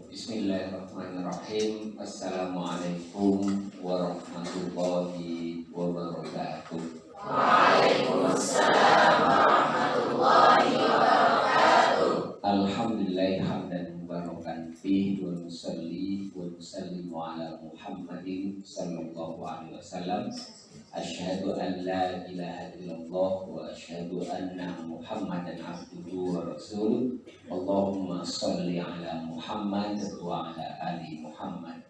Bismillahirrahmanirrahim. Assalamualaikum warahmatullahi wabarakatuh. Waalaikumsalam warahmatullahi wabarakatuh. Alhamdulillah hamdan mubarakan fihi wa nusalli wa nusallimu ala Muhammadin sallallahu alaihi wasallam. Asyhadu an la ilaha illallah wa asyhadu anna Muhammadan abduhu wa rasuluh. Allahumma sholli ala Muhammad wa ala ali Muhammad.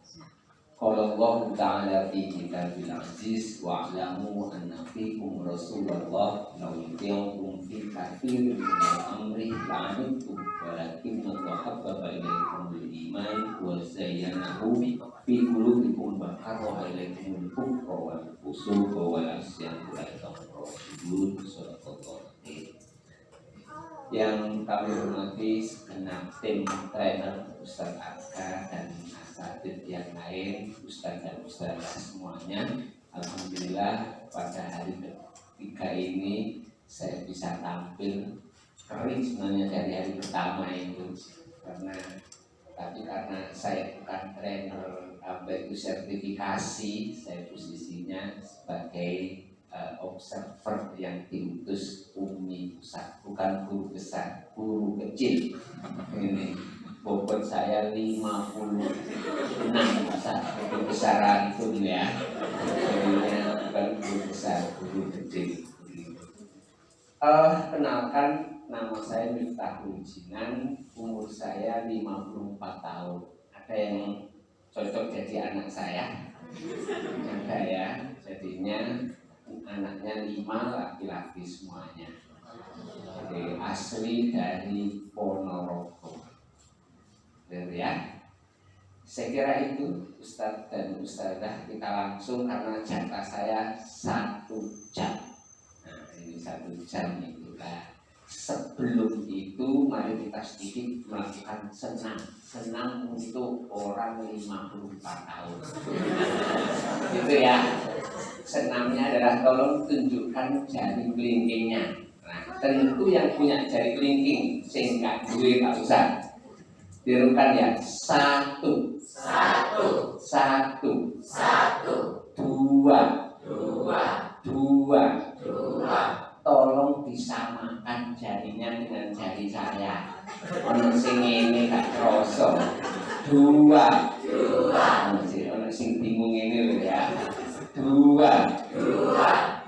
Qala Allah ta'ala fi kitabil aziz wa a'lamu anna fikum rasulullah law yuti'ukum fi katsirin min al-amri la'antum walakinna Allah habbaba ilaykumul iman wa zayyanahu fi qulubikum wa karaha ilaykumul kufra wal fusuqa wal isyan ulaika ar-rasyidun. Shadaqallahu alazim. Yang kami hormati segenap tim trainer Ustaz Aka dan asatidz yang lain, Ustaz dan Ustaz semuanya. Alhamdulillah pada hari ketiga ini saya bisa tampil kering sebenarnya dari hari pertama itu karena saya bukan trainer itu sertifikasi, saya posisinya sebagai observer yang diutus Umi Ustaz, bukan guru besar, guru kecil. Ini bobot saya 56 Ustaz, guru besaran itu ya. Jadinya bukan guru besar, guru kecil. Kenalkan, nama saya Miftahul Jinan, umur saya 54 tahun. Ada yang cocok jadi anak saya? Ada ya, jadinya anaknya 5 laki-laki semuanya. Jadi asli dari Ponorogo. Ya. Saya kira itu Ustadz dan Ustadzah, kita langsung karena jatah saya 1 jam. Nah ini 1 jam itulah. Sebelum itu mari kita sedikit melakukan senam untuk orang 54 tahun. Gitu ya. Senamnya adalah tolong tunjukkan jari kelingkingnya. Nah, tentu yang punya jari kelingking sehingga gue gak usah. Tirukan ya. 1 2. Tolong disamakan jarinya dengan jari saya. Ono sing ngene gak kroso. 2. Ono sing bingung ngene lho ya. 2. 3. 4.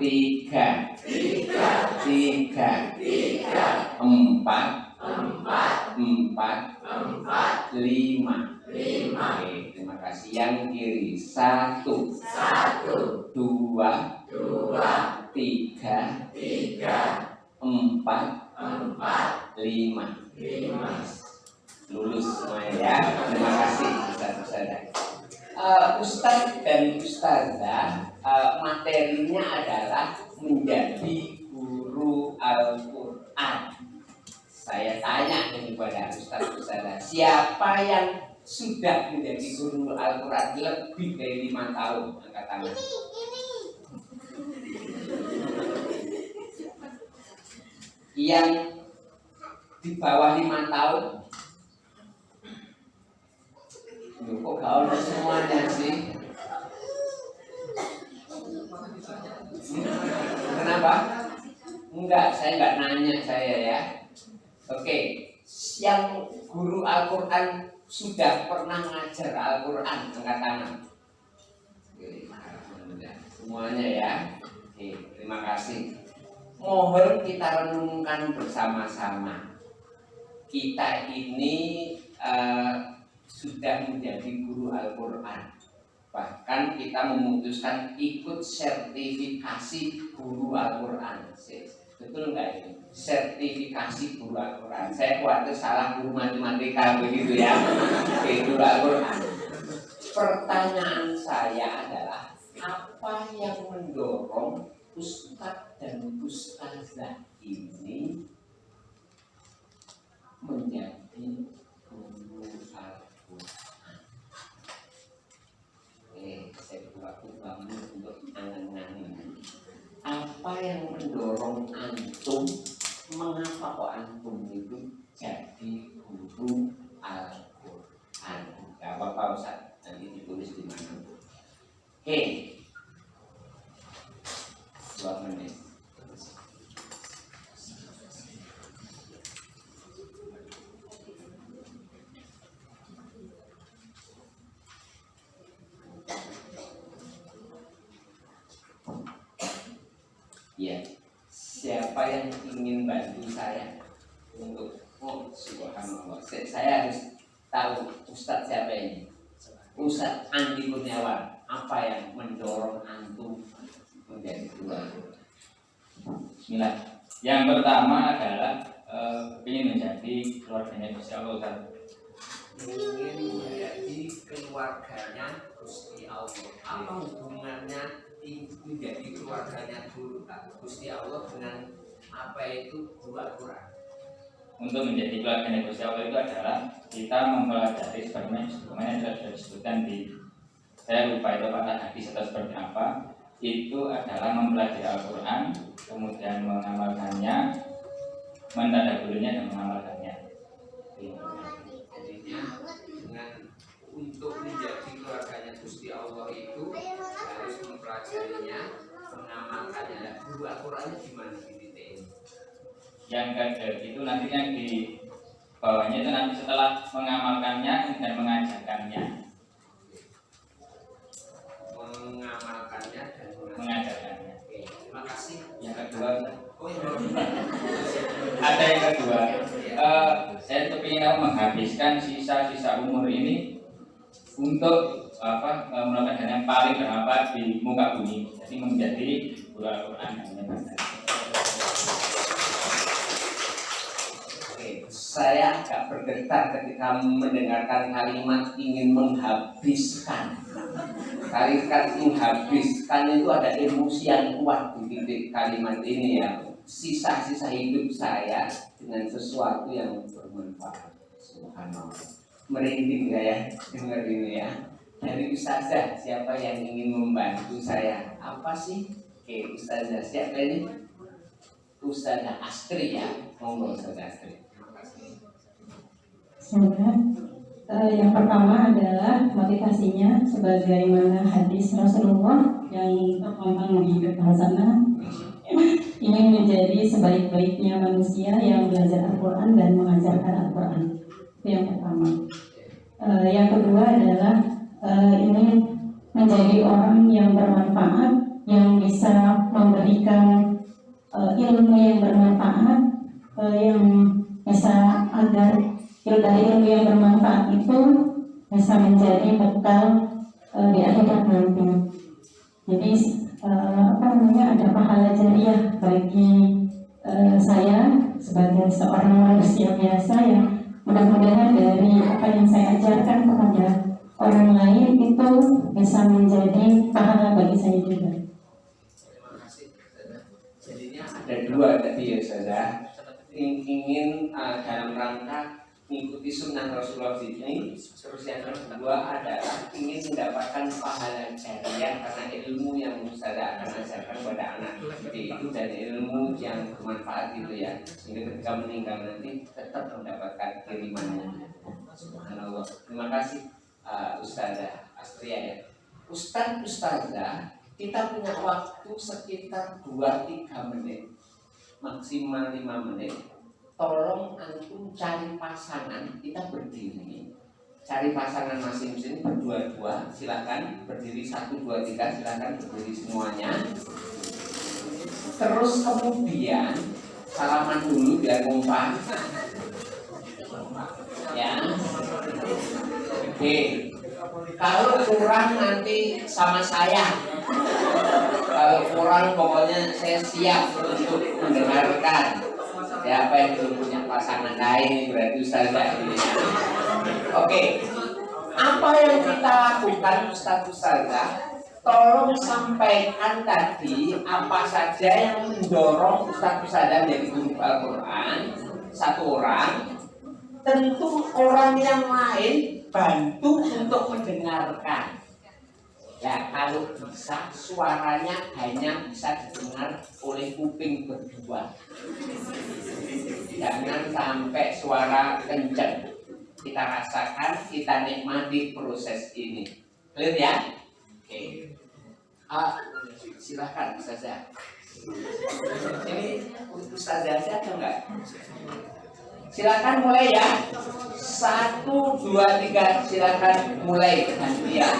5. Oke, terima kasih. Yang kiri 1 2 3 4 5. Lulus semuanya ya. Terima kasih Ustaz-Ustazah. Ustaz dan Ustazah, materinya adalah menjadi guru Al-Quran. Saya tanya kepada Ustaz-Ustazah, siapa yang sudah menjadi guru Al-Quran lebih dari 5 tahun? Angkat tangan. Yang di bawah 5 tahun? Kok kau semuanya sih? Kenapa? Enggak, saya enggak nanya saya ya. Oke, yang guru Al-Quran sudah pernah ngajar Al-Quran, angkat tangan. Oke, semuanya ya. Oke, terima kasih. Mohon kita renungkan bersama-sama. Kita ini sudah menjadi guru Al-Quran. Bahkan kita memutuskan ikut sertifikasi guru Al-Quran. Betul nggak ini? Sertifikasi guru Al-Quran. Saya khawatir salah guru matematika begitu ya. Guru Al-Quran. Pertanyaan saya adalah, apa yang mendorong Ustadz dan Ustazah ini menjadi guru Al-Quran? Saya waktu kamu untuk angan-angan. Apa yang mendorong antum? Mengapa kok antum itu jadi guru Al-Quran? Gak apa-apa Ustaz, nanti ditulis di mana. Oke, 2 menit. Ya, siapa yang ingin bantu saya untuk subhanallah, saya harus tahu Ustadz siapa ini? Ustadz Andi Kurniawan. Apa yang mendorong antum menjadi keluar? Bismillah. Yang pertama adalah ingin menjadi keluarganya Gusti Allah, Ustaz. Ingin menjadi keluarganya Gusti Allah. Apa hubungannya menjadi keluarganya Gusti Allah dengan apa itu dua Quran? Untuk menjadi keluarganya Gusti Allah itu adalah kita mempelajari sebagaimana sudah disebutkan di, saya lupa itu pada hadis atau seperti apa, itu adalah mempelajari Al-Quran, kemudian mengamalkannya, mentadabburinya dan mengamalkannya. Jadinya dengan untuk menjadi keluarganya Gusti Allah itu harus mempelajarinya, mengamalkannya. Dua Qurannya gimana dititik? Yang kedua itu nantinya di bawahnya itu nanti setelah mengamalkannya dan mengajarkannya. Mengamalkannya dan Mengajarkannya. Oke, terima kasih. Yang kedua, Oh, ya. ada yang kedua, saya kepingin menghabiskan sisa-sisa umur ini untuk melakukan yang paling bermanfaat di muka bumi, jadi menjadi guru Al-Quran yang menyenangkan. Saya agak bergetar ketika mendengarkan kalimat ingin menghabiskan. Kalimat menghabiskan itu ada emosi yang kuat di titik kalimat ini ya. Sisa-sisa hidup saya dengan sesuatu yang bermanfaat. Subhanallah. Merinding gak ya dengar ini ya. Dari Ustazah, siapa yang ingin membantu saya? Apa sih? Oke, Ustazah siapa ini? Ustazah Astri ya. Monggo Ustazah Astri. Yang pertama adalah motivasinya sebagaimana hadis Rasulullah yang terpampang di depan sana, ingin menjadi sebaik-baiknya manusia yang belajar Al-Quran dan mengajarkan Al-Quran. Itu yang pertama. Yang kedua adalah ingin menjadi orang yang bermanfaat, yang bisa memberikan ilmu yang bermanfaat, yang bisa agar dari ilmu yang bermanfaat itu bisa menjadi bekal di akhirat nanti. Jadi ada pahala jariah bagi saya sebagai seorang manusia biasa yang mudah-mudahan dari apa yang saya ajarkan kepada orang lain itu bisa menjadi pahala bagi saya juga. Terima kasih. Jadinya ada dua tadi ya saudara. Ingin dalam rangka mengikuti sunnah Rasulullah ini. Terus yang kedua adalah ingin mendapatkan pahala jariah karena ilmu yang Ustazah akan ajarkan kepada anak itu, dan ilmu yang bermanfaat itu ya, sehingga ketika meninggal nanti tetap mendapatkan kirimannya. Subhanallah. Terima kasih Ustazah Astria ya. Ustazah, kita punya waktu sekitar 2-3 menit, maksimal 5 menit. Tolong antum cari pasangan, kita berdiri, cari pasangan masing-masing berdua-dua, silakan berdiri 1, 2, 3, silakan berdiri semuanya. Terus kemudian salaman dulu biar kompak. Ya. Oke. Kalau kurang nanti sama saya. Kalau kurang pokoknya saya siap untuk mendengarkan. Siapa yang belum punya pasangan lain berarti Ustazah ini. Oke. Apa yang kita lakukan Ustazah? Tolong sampaikan tadi apa saja yang mendorong Ustazah menjadi guru Al-Quran. Satu orang. Tentu orang yang lain bantu untuk mendengarkan. Ya, kalau bisa suaranya hanya bisa didengar oleh kuping berdua. Jangan sampai suara kencang. kita rasakan, kita nikmati proses ini. Clear ya? Oke. Silahkan Ustazah. Ini Ustazah aja atau enggak? Silakan mulai ya. 1, 2, 3, silakan mulai gantian.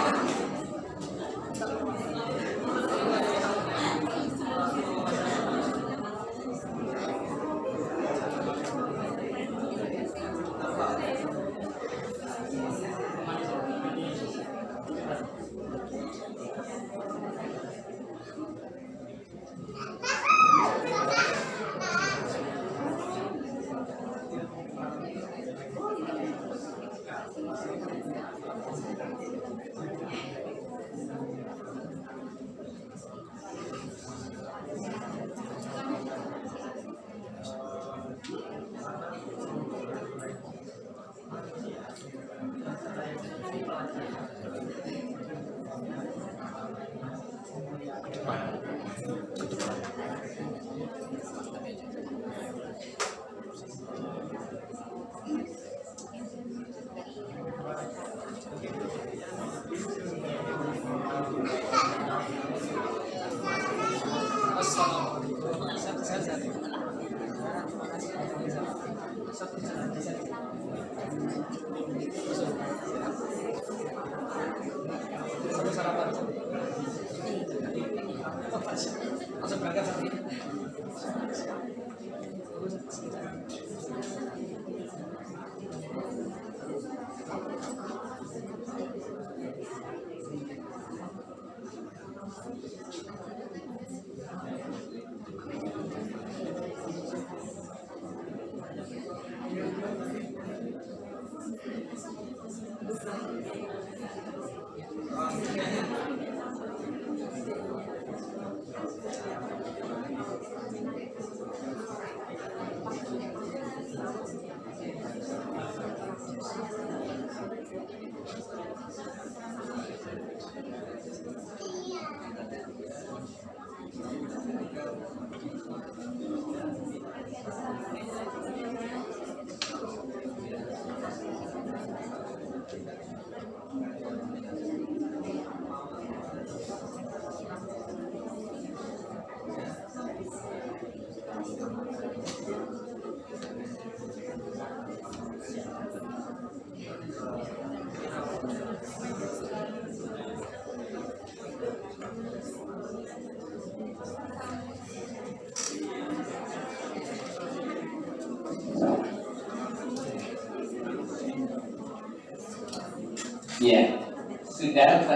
Ya, sudah,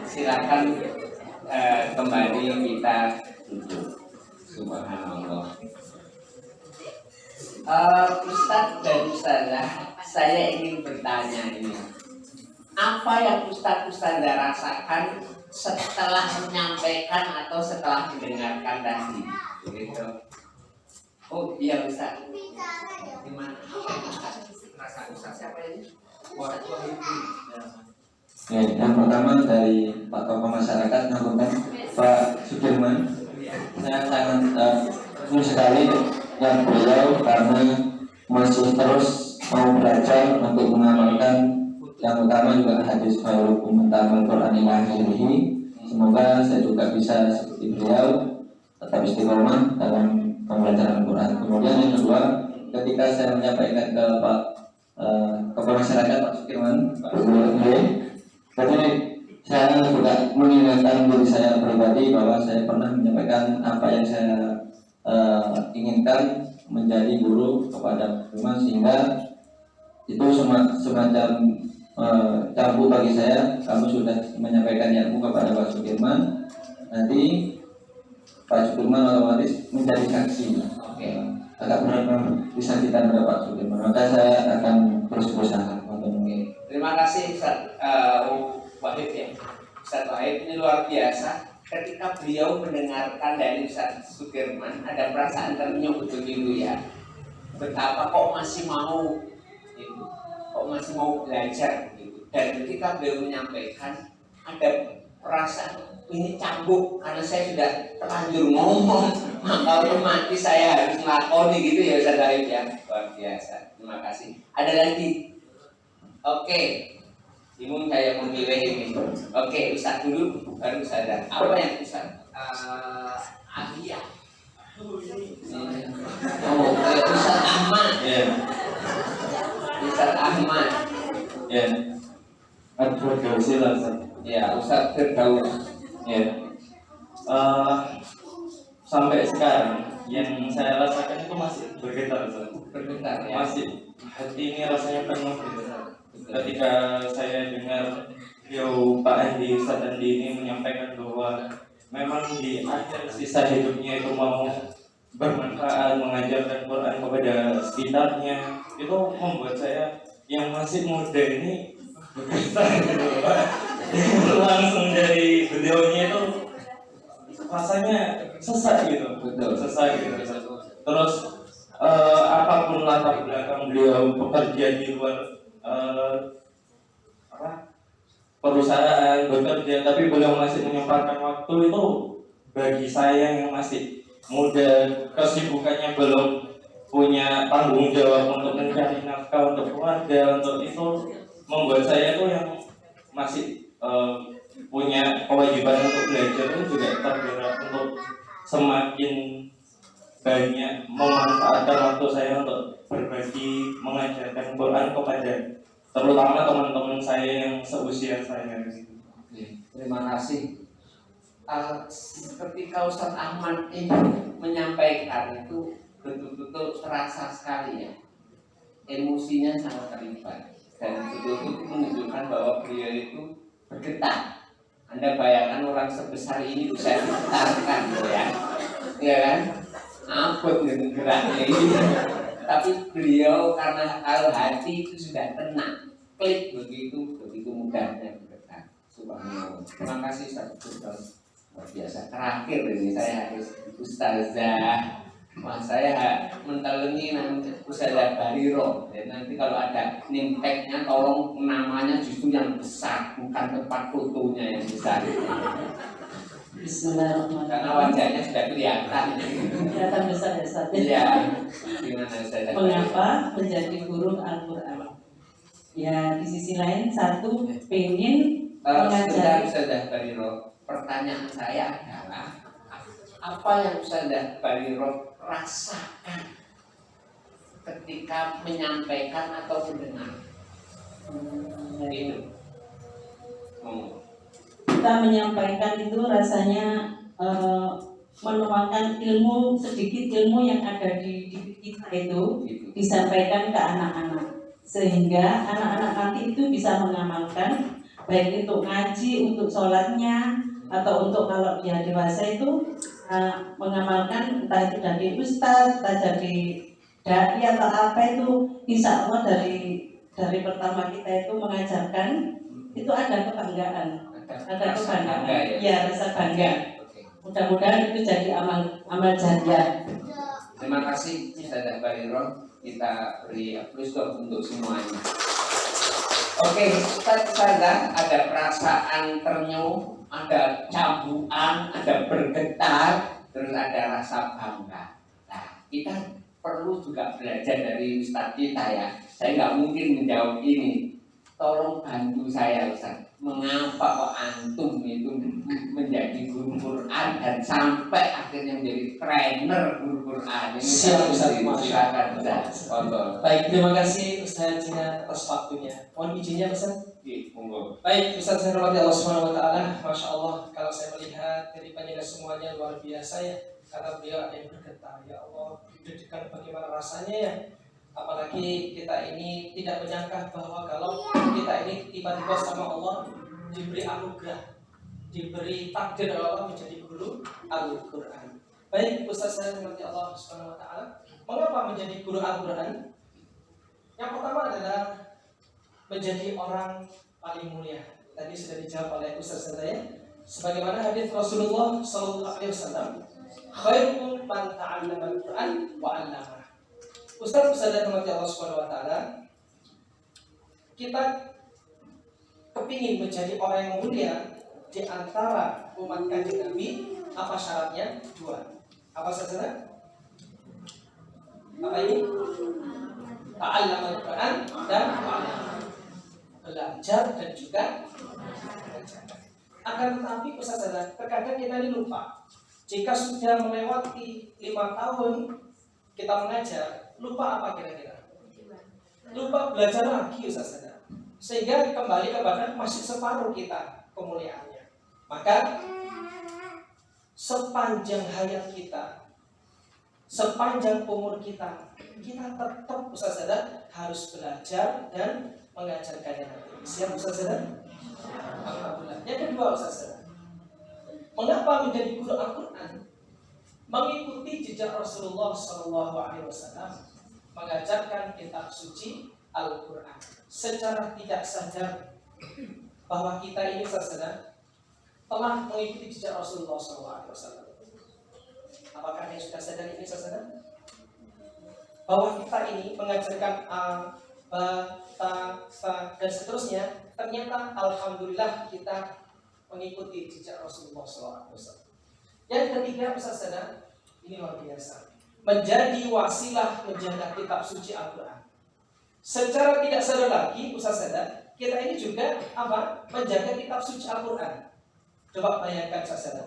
silakan kembali kita duduk. Subhanallah. Ustadz dan Ustazah, saya ingin bertanya ini. Apa yang Ustazah rasakan setelah menyampaikan atau setelah mendengarkan tadi? Gitu. Oh iya Ustaz. Gimana? Rasa Ustaz siapa ini? Ya, yang pertama dari Pak Tokoh Masyarakat Nakutan Pak Sudirman, saya sangat senang sekali yang beliau karena masih terus mau belajar untuk mengamalkan yang utama juga hadis khairukum man Quran ila akhirih. Semoga saya juga bisa seperti beliau tetap istiqomah dalam pembelajaran Quran. Kemudian yang kedua, ketika saya menyampaikan ke Pak Kepala Masyarakat Pak Sukirman, jadi saya juga mengingatkan diri saya pribadi bahwa saya pernah menyampaikan apa yang saya inginkan menjadi guru kepada Firman, sehingga itu semacam cambuk bagi saya. Kamu sudah menyampaikan ilmu kepada Pak Sukirman, nanti Pak Sukirman otomatis menjadi saksi. Agak berat bisa kita mendapat Sukirman, maka saya akan terus berusaha. Terima kasih Ustaz Wahid ya. Ustaz Wahid ini luar biasa. Ketika beliau mendengarkan dari Ustaz Sukirman, ada perasaan ternyuh begitu ya. Betapa kok masih mau gitu, kok masih mau belajar gitu. Dan ketika beliau menyampaikan, ada perasaan ini cambuk karena saya sudah terlanjur ngomong, maka otomatis saya harus melakoni gitu ya Ustaz Arif ya. Luar biasa. Terima kasih. Ada lagi? Oke. Bingung saya memilih ini. Oke, Ustaz dulu baru sadar. Apa yang Ustaz? Aliyah. Oh, Ustaz Ahmad. Ya, Ustaz Ahmad. ya. Ad-Firdaus Ustaz. Ya, Ustaz Firdaus. Ya. Sampai sekarang yang saya rasakan itu masih bergetar, Ustaz. Bergetar ya. Masih hati ini rasanya penuh gitu. Ketika saya dengar Pak Andi, Ustaz Andi ini menyampaikan bahwa memang di akhir sisa hidupnya itu mau bermanfaat mengajarkan Quran kepada sekitarnya, itu membuat saya yang masih muda ini bergetar gitu, Pak. Langsung dari beliaunya itu rasanya sesak gitu, Betul. sesak gitu. Terus apapun latar belakang beliau bekerja di luar perusahaan bekerja, tapi beliau masih menyempatkan waktu itu bagi saya yang masih muda, kesibukannya belum punya tanggung jawab untuk mencari nafkah untuk keluarga, untuk itu membuat saya itu yang masih punya kewajiban untuk belajar itu juga tergerak untuk semakin banyak memanfaatkan waktu saya untuk berbagi mengajarkan Quran kepada terutama teman-teman saya yang seusia saya. Terima kasih. Ketika Ustaz Ahmad ini menyampaikan itu betul-betul terasa sekali ya, emosinya sangat terlibat dan betul-betul menunjukkan bahwa beliau itu bergetar. Anda bayangkan orang sebesar ini bisa digetarkan ya kan? Abot dengan geraknya ini. Tapi beliau karena hati itu sudah tenang, klik begitu mudahnya bergetar. Subhanallah. Terima kasih Ustaz Firdaus. Luar biasa. Terakhir ini saya harus Ustazah. Wah, saya mentelengi namanya Ustazah Bariro. Dan nanti kalau ada name tag-nya tolong namanya justru yang besar, bukan tempat fotonya yang besar. Bismillahirrahmanirrahim. Karena wajahnya sudah kelihatan. Kelihatan besar ya Ustaz. Iya. Gimana Ustazah? Mengapa menjadi guru Al-Quran? Ya di sisi lain satu pengen Sebentar mengajar. Ustazah Bariro. Pertanyaan saya adalah apa yang Ustazah Bariro rasakan ketika menyampaikan atau mendengar itu? Kita menyampaikan itu rasanya menuangkan ilmu, sedikit ilmu yang ada di kita itu disampaikan ke anak-anak sehingga anak-anak nanti itu bisa mengamalkan baik untuk ngaji, untuk sholatnya atau untuk kalau dia dewasa itu mengamalkan entah itu dari ustaz, entah jadi dai atau apa itu insya Allah dari pertama kita itu mengajarkan itu ada kebanggaan, ada kebanggaan, ya rasa bangga. Mudah-mudahan itu jadi amal jariah. Terima kasih Ustazah Bariro. Kita beri aplaus untuk semuanya. Oke, Ustazah ada perasaan ternyuh, ada cambukan, ada bergetar, terus ada rasa bangga. Nah, kita perlu juga belajar dari Ustaz kita ya. Saya nggak mungkin menjawab ini. Tolong bantu saya Ustaz. Mengapa kok antum itu menjadi guru Quran dan sampai akhirnya menjadi trainer guru Quran? Ini Siap Ustaz. Silakan Ustaz. Baik, terima kasih Ustaz Jina atas waktunya. Mohon izinnya Ustaz. Monggo. Baik, Ustaz saya hormati Allah Subhanahu wa taala. Masya Allah, kalau saya melihat dari panjenengan semuanya luar biasa ya. Karena beliau ada yang bergetar, ya Allah, deg-degan bagaimana rasanya ya. Apalagi kita ini tidak menyangka bahwa kalau kita ini tiba-tiba sama Allah diberi anugerah, diberi takdir oleh Allah menjadi guru Al-Quran. Baik, Ustaz saya hormati Allah Subhanahu wa taala. Mengapa menjadi guru Al-Quran? Yang pertama adalah menjadi orang paling mulia. Tadi sudah dijawab oleh Ustaz saya. Sebagaimana hadis Rasulullah sallallahu alaihi wasallam, khairukum man ta'allama al-Qur'an wa 'allama. Ustaz dan Allah Subhanahu wa taala, kita kepingin menjadi orang yang mulia, di antara umat Kanjeng Nabi. Apa syaratnya? 2. Apa saja? Apa ini? Ta'allamul Quran dan belajar dan juga mengajarkan. Akan tetapi Ustaz, terkadang kita ini lupa. Jika sudah melewati 5 tahun kita mengajar, lupa apa kira-kira? Lupa belajar lagi Ustaz. Sehingga kembali kepada masih separuh kita kemuliaannya. Maka sepanjang hayat kita, sepanjang umur kita tetap Ustaz harus belajar dan mengajarkannya. Siap Ustaz? Alhamdulillah. Yang kedua Ustaz, mengapa menjadi guru Al-Quran? Mengikuti jejak Rasulullah SAW mengajarkan kitab suci Al-Quran. Secara tidak sadar bahwa kita ini Ustaz telah mengikuti jejak Rasulullah SAW. Apakah yang sudah sadar ini saudara? Bahwa kita ini mengajarkan A, B, T, F, dan seterusnya. Ternyata Alhamdulillah kita mengikuti jejak Rasulullah SAW. Yang ketiga saudara, ini luar biasa, menjadi wasilah menjaga kitab suci Al-Quran. Secara tidak sadar lagi saudara, kita ini juga apa? Menjaga kitab suci Al-Quran. Coba bayangkan saudara,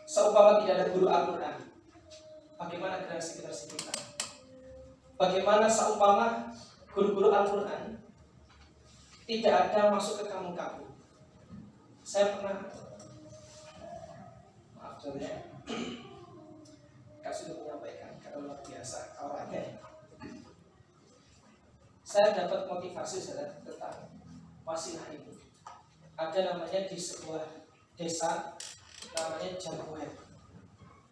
seumpama tidak ada guru Al-Quran, bagaimana generasi kita? Bagaimana seumpama guru-guru Al-Quran tidak ada masuk ke kampung-kampung? Saya pernah, maaf contohnya, Kak sudah menyampaikan, karena luar biasa orangnya. Saya dapat motivasi tentang wasilah ini. Ada namanya di sebuah desa, namanya Jambuet,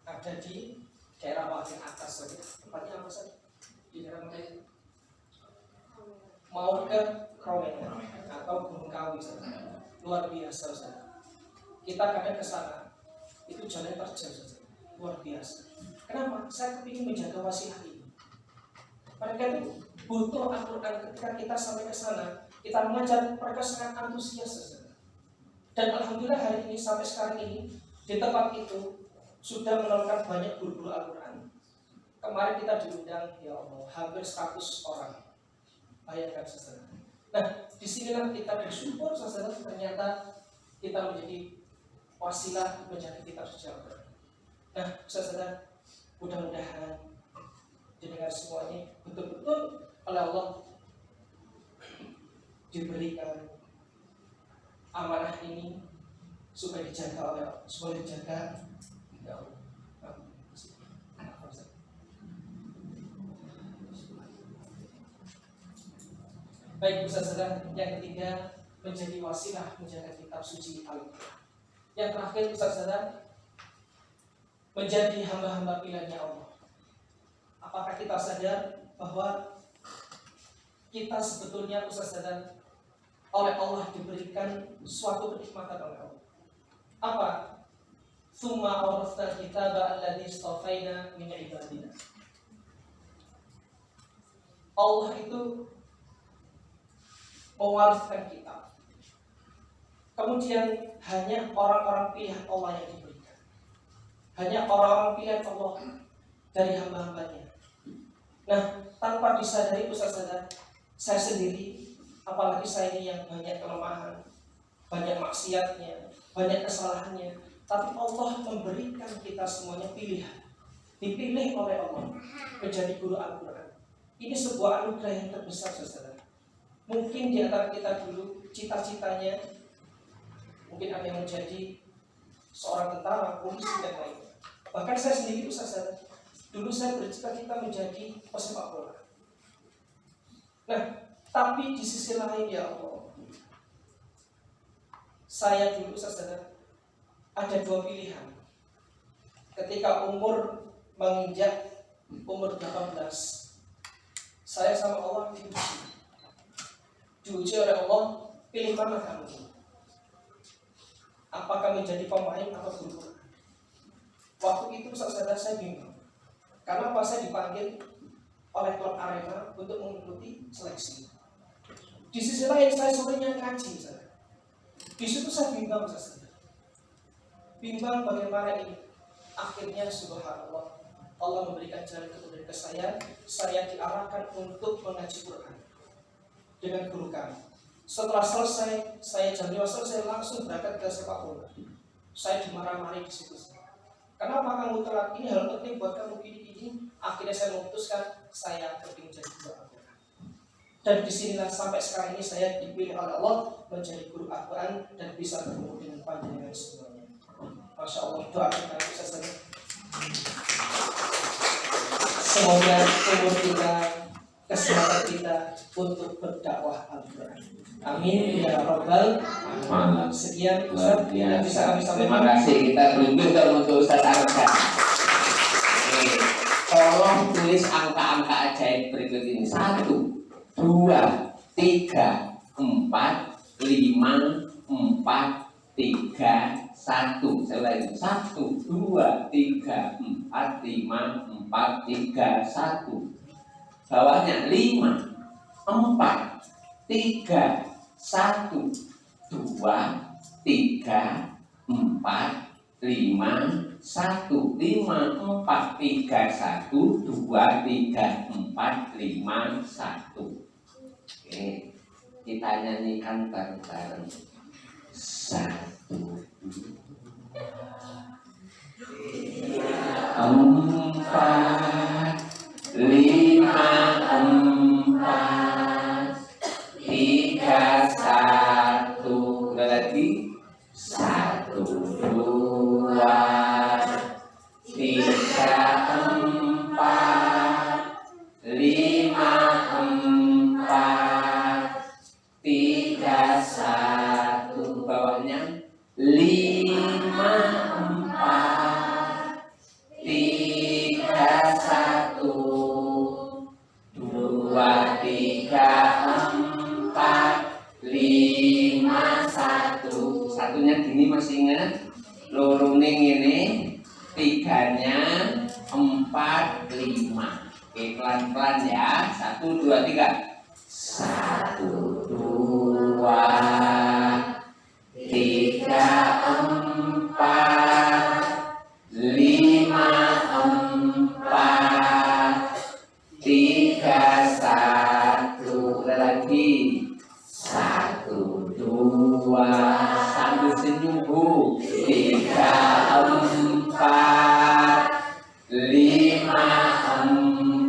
ada di daerah Wagen Atas. Tempatnya apa sih? Di daerah mana? Mau ke Kromen atau Gunung Kawi. Luar biasa saudara. Kita kadang ke sana itu jalan terjal saja. Luar biasa. Kenapa? Saya kepingin menjaga wasilah ini. Mereka itu butuh Al-Quran. Ketika kita sampai ke sana, kita mengajar, mereka sangat antusias saja. Dan Alhamdulillah hari ini sampai sekarang ini di tempat itu sudah menemukan banyak guru-guru Al-Quran. Kemarin kita diundang, ya Allah, hampir 100 orang. Bayangkan saudara. Nah, disinilah kita bersyukur saudara, ternyata kita menjadi wasilah menjadi kitab suci Al-Quran. Nah, saudara, mudah-mudahan jenengan semuanya betul-betul oleh Allah diberikan amanah ini supaya dijaga oleh Allah, supaya dijaga ya Allah. Baik saudara, yang ketiga menjadi wasilah menjaga kitab suci Al-Quran. Yang terakhir saudara, menjadi hamba-hamba pilihannya Allah. Apakah kita sadar bahwa kita sebetulnya saudara oleh Allah diberikan suatu kenikmatan oleh Allah. Apa? Tsumma awrasna kitaba alladzi istafaina min ibadina. Allah itu mewariskan kitab. Kemudian hanya orang-orang pilihan Allah yang diberikan. Hanya orang-orang pilihan Allah dari hamba-hambanya. Nah, tanpa disadari saudara, saya sendiri, apalagi saya ini yang banyak kelemahan, banyak maksiatnya, banyak kesalahannya, tapi Allah memberikan kita semuanya pilihan. Dipilih oleh Allah menjadi guru Al-Quran. Ini sebuah anugerah yang terbesar saudara. Mungkin di antara kita dulu cita-citanya mungkin ada yang menjadi seorang tentara, polisi dan lain. Bahkan saya sendiri saudara, dulu saya bercita-cita menjadi pesepak bola. Nah, tapi di sisi lain ya Allah, saya dulu saudara ada 2 pilihan. Ketika umur menginjak umur 18, saya sama Allah diuji oleh Allah, pilih mana kamu? Apakah menjadi pemain atau guru? Waktu itu saudara saya bingung. Karena pas saya dipanggil oleh klub Arema untuk mengikuti seleksi. Di sisi lain saya sorenya ngaji saudara. Di Di situ saya bimbang Ustaz. Bimbang bagaimana ini. Akhirnya subhanallah Allah memberikan jalan kemudian ke saya diarahkan untuk mengaji Quran dengan guru kami. Setelah selesai, saya jam 5 selesai langsung berangkat ke sepak bola. Saya dimarah-marahi di situ. Kenapa kamu telat? Ini hal penting buat kamu ini. Akhirnya saya memutuskan saya kepingin jadi guru Al-Quran. Dan disinilah sampai sekarang ini saya dipilih oleh Allah menjadi guru Al-Quran dan bisa bertemu dengan panjenengan semuanya. Masya Allah, doa kita bisa saja. Semoga umur kita, kesehatan kita untuk berdakwah Al-Quran. Amin ya Rabbal Alamin. Sekian Ustaz yang bisa kami Terima sampaikan. kasih, kita beruntung untuk Ustaz Arsyad. Tolong tulis angka-angka ajaib berikut ini. 1, 2, 3, 4, 5, 4, 3, 1. Saya ulangi. 1, 2, 3, 4, 5, 4, 3, 1. Bawahnya 5, 4, 3, 1, 2, 3, 4, 5, 1, 5, 4, 3, 1, 2, 3, 4, 5, 1. Oke, kita nyanyikan bareng-bareng. 1, 4, 5, 4, 3, 1, 2 lagi. 1, 2, 3, 4, 5, 4, 3, 1. Bawahnya 5, 4, 3, 1, 2, 3, 4, 5, 1. Satunya gini masih ingat? Lorone ngene, 3-nya 4, 5. Oke, pelan-pelan ya. 1, 2, 3. 1, 2, 3, 4, 5, 4, 3, 1. Lagi. 1, 2, sambil senyum Bu. 3, 4, 5,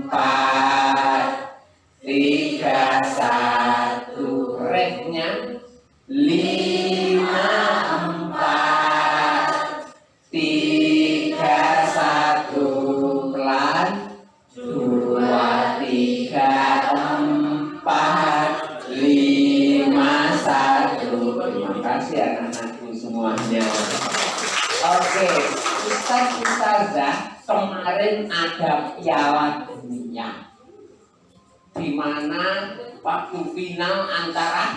4, 3, 1. Refnya 5, 4, 3, 1. Pelan. 2, 3, 4, 5, 1. Terima kasih anak-anakku semuanya. Oke, Ustaz Ustazah, kemarin ada Piala Dunia, di mana waktu final antara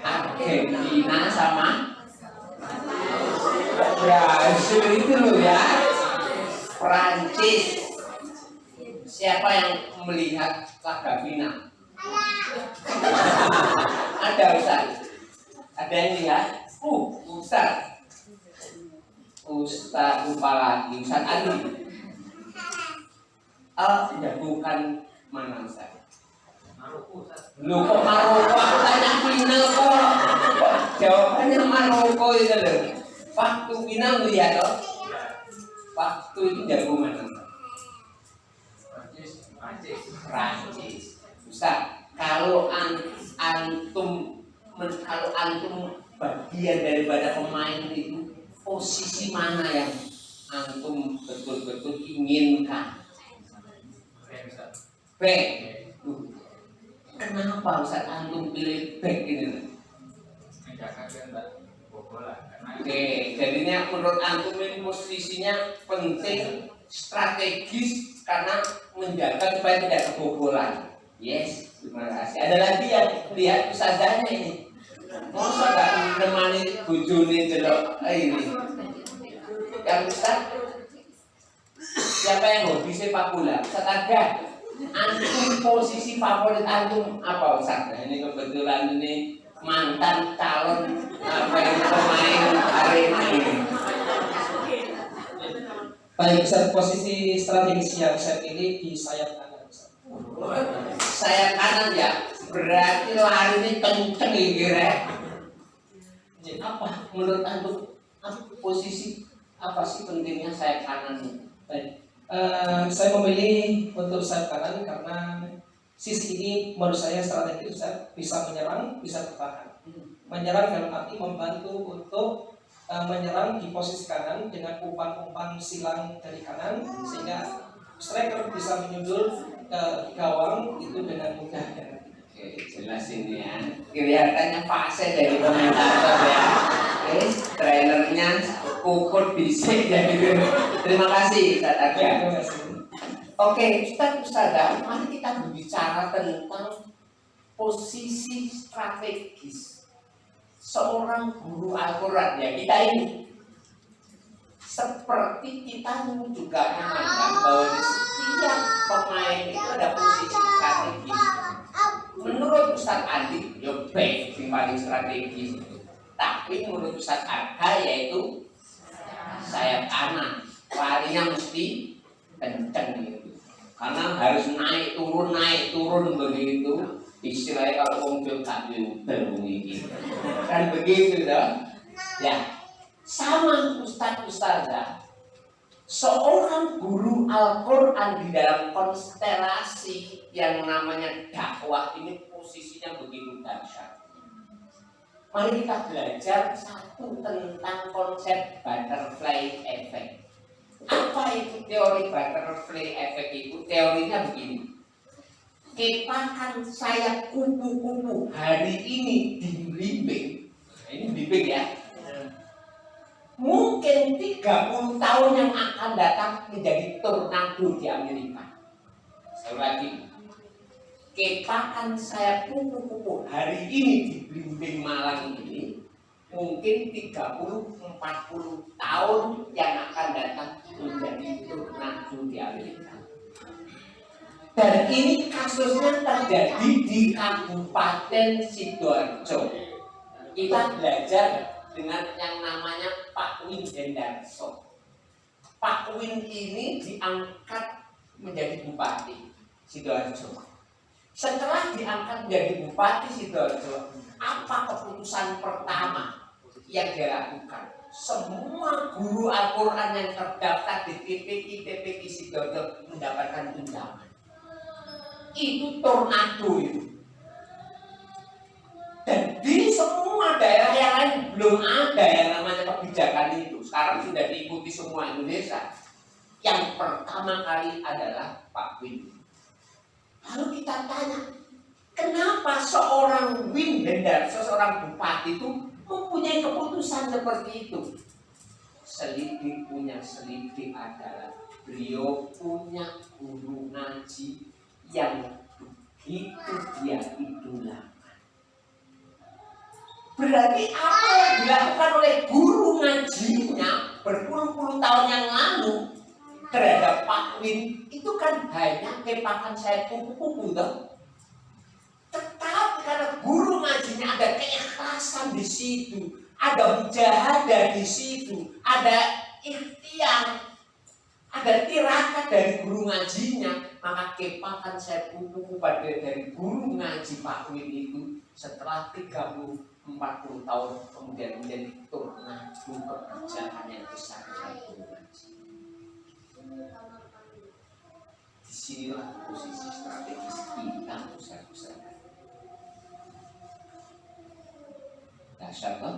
Argentina sama Brasil itu loh ya, Prancis. Siapa yang melihat laga final? Ada Ustaz? Ada yang lihat? Ustaz lupa lagi. Ustaz Ali. Ya bukan mana Ustaz? Lu kok Maroko? Aku tanya final kok. Jawabannya Maroko itu loh. Waktu final lihat loh. Waktu itu jago mana? Prancis. Ustaz, kalau antum bagian daripada pemain itu, posisi mana yang antum betul-betul inginkan? Back. Kenapa Ustaz antum pilih back ini? Oke, jadinya menurut antum ini posisinya penting, strategis karena menjaga supaya tidak kebobolan. Yes, terima kasih. Ada lagi yang lihat ustazahnya ini. Masa gak menemani bujuni jelok ini? Yang Ustaz, siapa yang hobi sepak bola? Ustaz ada. Antum posisi favorit antum apa Ustaz? Nah, ini kebetulan ini mantan calon pemain Arema ini. Baik Ustaz, posisi strategis yang saya pilih di sayap kanan Ustaz. Sayap kanan ya, berarti lari ini kenceng kira. Jadi apa menurut antum posisi apa sih pentingnya sayap kanan ini? Baik, saya memilih untuk sayap kanan karena sisi ini menurut saya strategis Ustaz, bisa menyerang, bisa bertahan. Menyerang dalam arti membantu untuk menyerang di posisi kanan dengan umpan-umpan silang dari kanan sehingga striker bisa menyundul ke gawang itu dengan mudah. Oke, jelas ini ya. Kelihatannya fase dari komentator ya. Trainernya ukur bisik ya gitu. Terima kasih Ustaz Arga. Oke, Ustazah, mari kita berbicara tentang posisi strategis seorang guru Al-Quran ya. Kita ini seperti kita juga memandang bahwa di setiap pemain itu ada posisi strategis. Menurut Ustaz Andi, ya baik yang paling strategis. Tapi menurut Ustaz Arga yaitu sayap kanan, larinya mesti kenceng gitu. Karena harus naik turun begitu. Istilahnya kalau muncul kaki berbunyi kan begitu dong ya. Sama Ustazah, seorang guru Al-Quran di dalam konstelasi yang namanya dakwah ini posisinya begitu dahsyat. Mari kita belajar satu tentang konsep butterfly effect. Apa itu teori butterfly effect itu? Teorinya begini, kepakan sayap kupu-kupu hari ini dibimbing, ini bimbing ya, mungkin 30 tahun yang akan datang menjadi tornado di Amerika. Sekali lagi, kepakan sayap kupu-kupu hari ini dibimbing Malang ini mungkin 30-40 tahun yang akan datang menjadi tornado di Amerika. Dan ini kasusnya terjadi di Kabupaten Sidoarjo. Kita belajar dengan yang namanya Pak Win Hendarso. Pak Win ini diangkat menjadi Bupati Sidoarjo. Setelah diangkat menjadi Bupati Sidoarjo, apa keputusan pertama yang dia lakukan? Semua guru Al-Quran yang terdaftar di TPQ Sidoarjo mendapatkan tunjangan. Itu tornado itu. Dan di semua daerah yang lain belum ada yang namanya kebijakan itu. Sekarang sudah diikuti semua Indonesia. Yang pertama kali adalah Pak Win. Lalu kita tanya, kenapa seorang Win Hendarso, seorang bupati itu mempunyai keputusan seperti itu? Selidik punya selidik adalah beliau punya guru ngaji yang begitu dia idolakan. Berarti apa yang dilakukan oleh guru ngajinya berpuluh-puluh tahun yang lalu terhadap Pak Win itu kan hanya kepakan sayap kupu-kupu toh. Tetapi karena guru ngajinya ada keikhlasan di situ, ada mujahadah di situ, ada ikhtiar, ada tirakat dari guru ngajinya, maka kepakan sayap kupu-kupu dari guru ngaji Pak Win itu setelah 30-40 tahun kemudian menjadi tornado pekerjaan yang besar dari guru ngaji. Disinilah posisi strategis kita Ustaz. Dahsyat kan?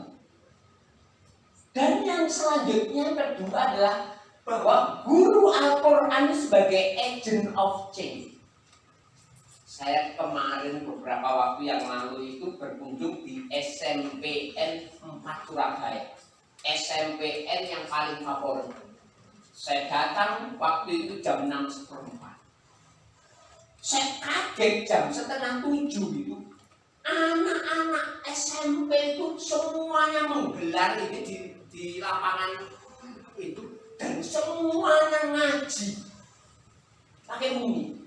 Dan yang selanjutnya kedua adalah bahwa guru Al-Quran sebagai agent of change. Saya kemarin beberapa waktu yang lalu itu berkunjung di SMPN 4 Surabaya. SMPN yang paling favorit. Saya datang waktu itu jam 6:15. Saya kaget jam 6:30 itu. Anak-anak SMP itu semuanya menggelar ini di lapangan itu. Dan semuanya ngaji pakai umi.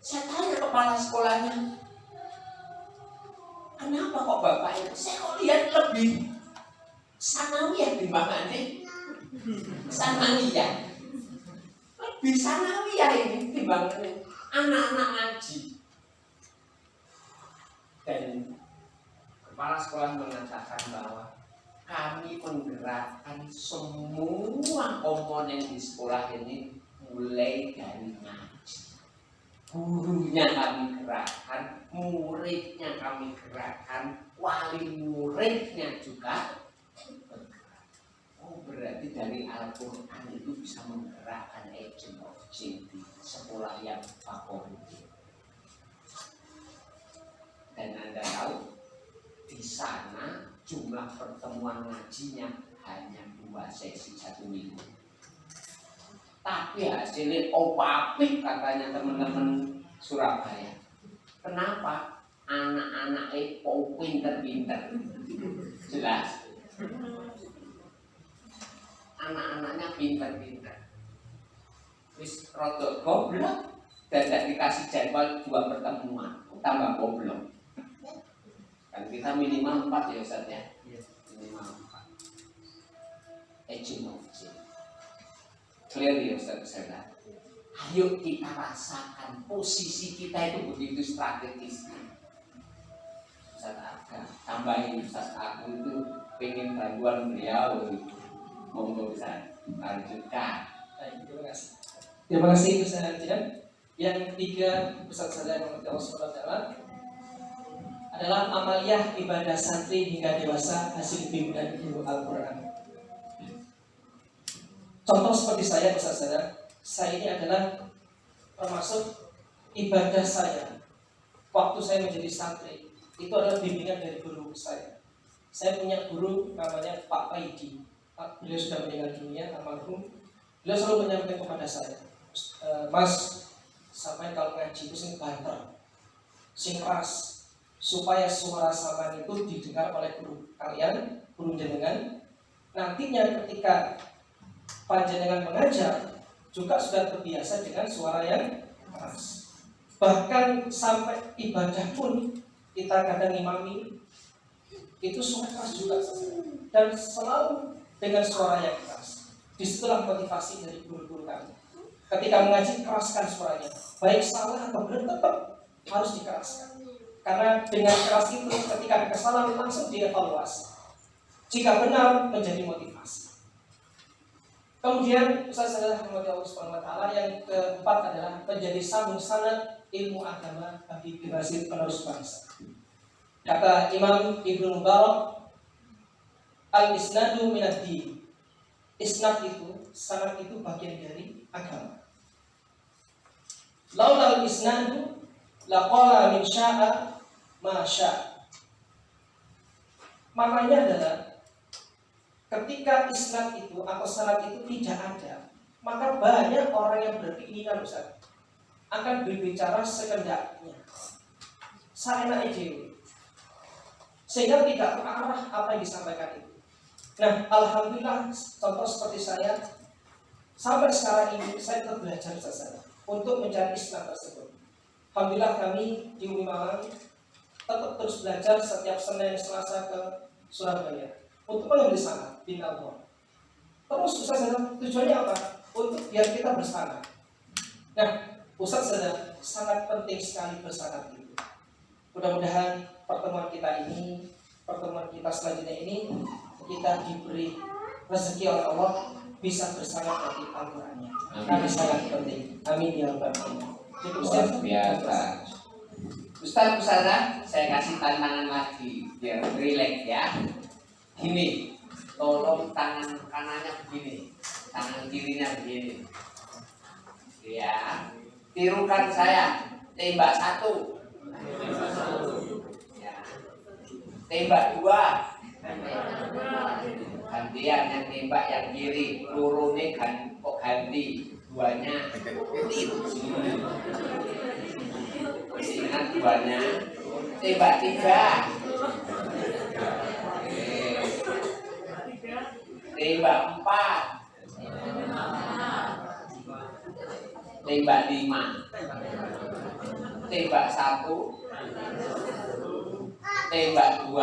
Saya tanya kepala sekolahnya, kenapa kok bapak itu? Saya kok lihat lebih sanawiyah timbangannya. Sanawiyah. Lebih sanawiyah ini timbangannya anak-anak ngaji. Dan kepala sekolah mengatakan bahwa kami menggerakkan semua komponen di sekolah ini mulai dari ngaji. Gurunya kami gerakkan, muridnya kami gerakkan, wali muridnya juga bergerak. Oh, berarti dari Al-Quran itu bisa menggerakkan agent of change di sekolah yang favorit. Dan Anda tahu, di sana jumlah pertemuan ngajinya hanya 2 sesi 1 minggu. Tapi hasilnya opapik katanya teman-teman Surabaya. Kenapa? Anak-anaknya pinter-pinter. Jelas. Anak-anaknya pinter-pinter. Wis rada goblok, dadak dikasih jadwal 2 pertemuan, tambah goblok. Kan kita minimal 4 ya Ustaz ya. Minimal 4. Agent of change. Clear ya Ustaz-Ustaz. Ayo kita rasakan posisi kita itu begitu strategis. Ustaz Aga, tambahin Ustaz aku itu pengen bantuan beliau. Monggo Ustaz, lanjutkan. Baik, terima kasih. Terima kasih Ustaz Jidan. Yang ketiga, Ustaz saya mengerti Allah adalah amaliyah ibadah santri hingga dewasa hasil bimbingan guru Al-Quran. Contoh seperti saya ini adalah termasuk ibadah saya. Waktu saya menjadi santri, itu adalah bimbingan dari guru saya. Saya punya guru namanya Pak Paidi. Beliau sudah meninggal dunia, almarhum. Beliau selalu menyampaikan kepada saya, Mas, sampai kalau ngaji itu sing banter, sing keras, supaya suara sampean itu didengar oleh guru kalian, guru jenengan. Nantinya ketika panjenengan mengajar juga sudah terbiasa dengan suara yang keras. Bahkan sampai ibadah pun kita kadang imami itu suara keras juga, dan selalu dengan suara yang keras. Disitulah motivasi dari guru-guru kami. Ketika mengaji, keraskan suaranya. Baik salah atau benar tetap harus dikeraskan. Karena dengan keras itu ketika ada kesalahan langsung dievaluasi. Jika benar menjadi motivasi. Kemudian Ustaz adalah Allah Subhanahu wa taala. Yang keempat adalah menjadi sambung sanad ilmu agama bagi generasi penerus bangsa. Kata Imam Ibnu Mubarak, al-isnadu minad din. Isnad itu, sanad itu bagian dari agama. Laula al-isnadu laqala min sya'a ma sya'a. Maknanya adalah ketika isnad itu atau sanad itu tidak ada, maka banyak orang yang berkeinginan Ustaz akan berbicara sekendaknya, seenaknya diri, sehingga tidak terarah apa yang disampaikan itu. Nah, alhamdulillah contoh seperti saya sampai sekarang ini saya tetap belajar Ustaz untuk mencari isnad tersebut. Alhamdulillah kami di Umi Malang tetap terus belajar setiap Senin Selasa ke Surabaya untuk mengambil sanad binallah. Terus Ustaz tujuannya apa? Untuk biar kita bersanad. Nah, Ustaz sangat penting sekali bersanad itu. Mudah-mudahan pertemuan kita ini, pertemuan kita selanjutnya ini, kita diberi rezeki oleh Allah bisa bersanad dari Al-Qur'annya. Karena sangat penting. Amin ya rabbal alamin. Luar biasa. Ustaz, saya kasih tantangan lagi biar rileks ya. Gini, tolong tangan kanannya begini, tangan kirinya begini. Ya, tirukan saya. Tembak 1. Ya. Tembak 2. Gantian yang tembak yang kiri, pelurune kok ganti, 2-nya. Ingat 2-nya. Tembak 3. Tembak 4. Tembak 5. Tembak 1. tembak 2,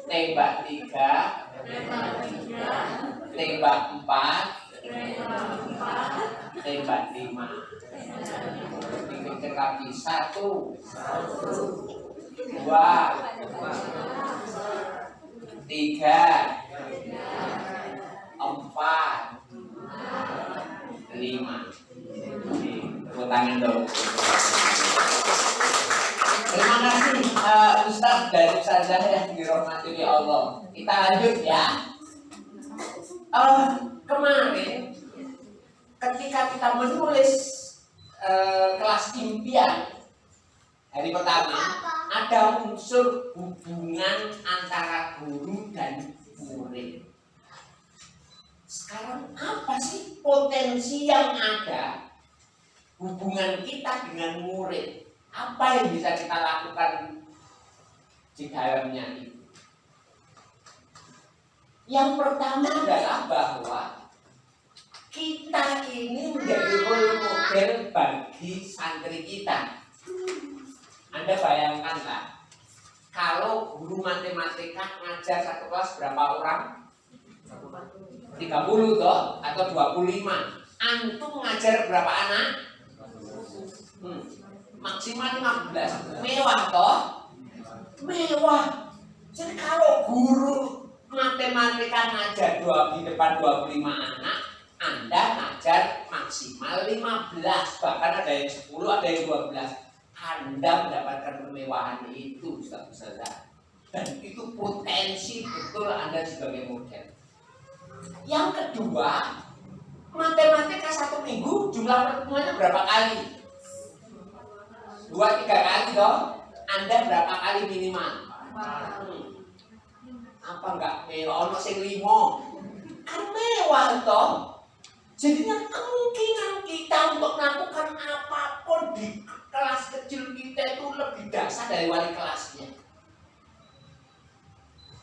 tembak 3, tembak 4, tembak 5. Dipikir lagi 1, 2, 3, 4, 5. Tepuk tangan dong. Terima kasih Ustaz dan Ustazah yang dirahmati oleh Allah. Kita lanjut ya. Kemarin ketika kita menulis kelas impian hari pertama, ada unsur hubungan antara guru dan murid. Sekarang apa sih potensi yang ada hubungan kita dengan murid? Apa yang bisa kita lakukan di dalamnya itu? Yang pertama adalah bahwa kita ini menjadi role model bagi santri kita. Anda bayangkanlah, kalau guru matematika ngajar satu kelas berapa orang? 30 toh atau 25. Antum ngajar berapa anak? Maksimal 15. Mewah toh? Mewah. Jadi kalau guru matematika ngajar di depan 25 anak, Anda ngajar maksimal 15. Bahkan ada yang 10, ada yang 12. Anda mendapatkan kemewahan itu, Ustaz. Dan itu potensi betul Anda sebagai model. Yang kedua, matematika 1 minggu jumlah pertemuannya berapa kali? 2-3 kali dong. Anda berapa kali minimal? Apa enggak mewah? Ono sing 5. Kan mewah toh. Jadinya kemungkinan kita untuk melakukan apapun di kelas kecil kita itu lebih dahsyat dari wali kelasnya.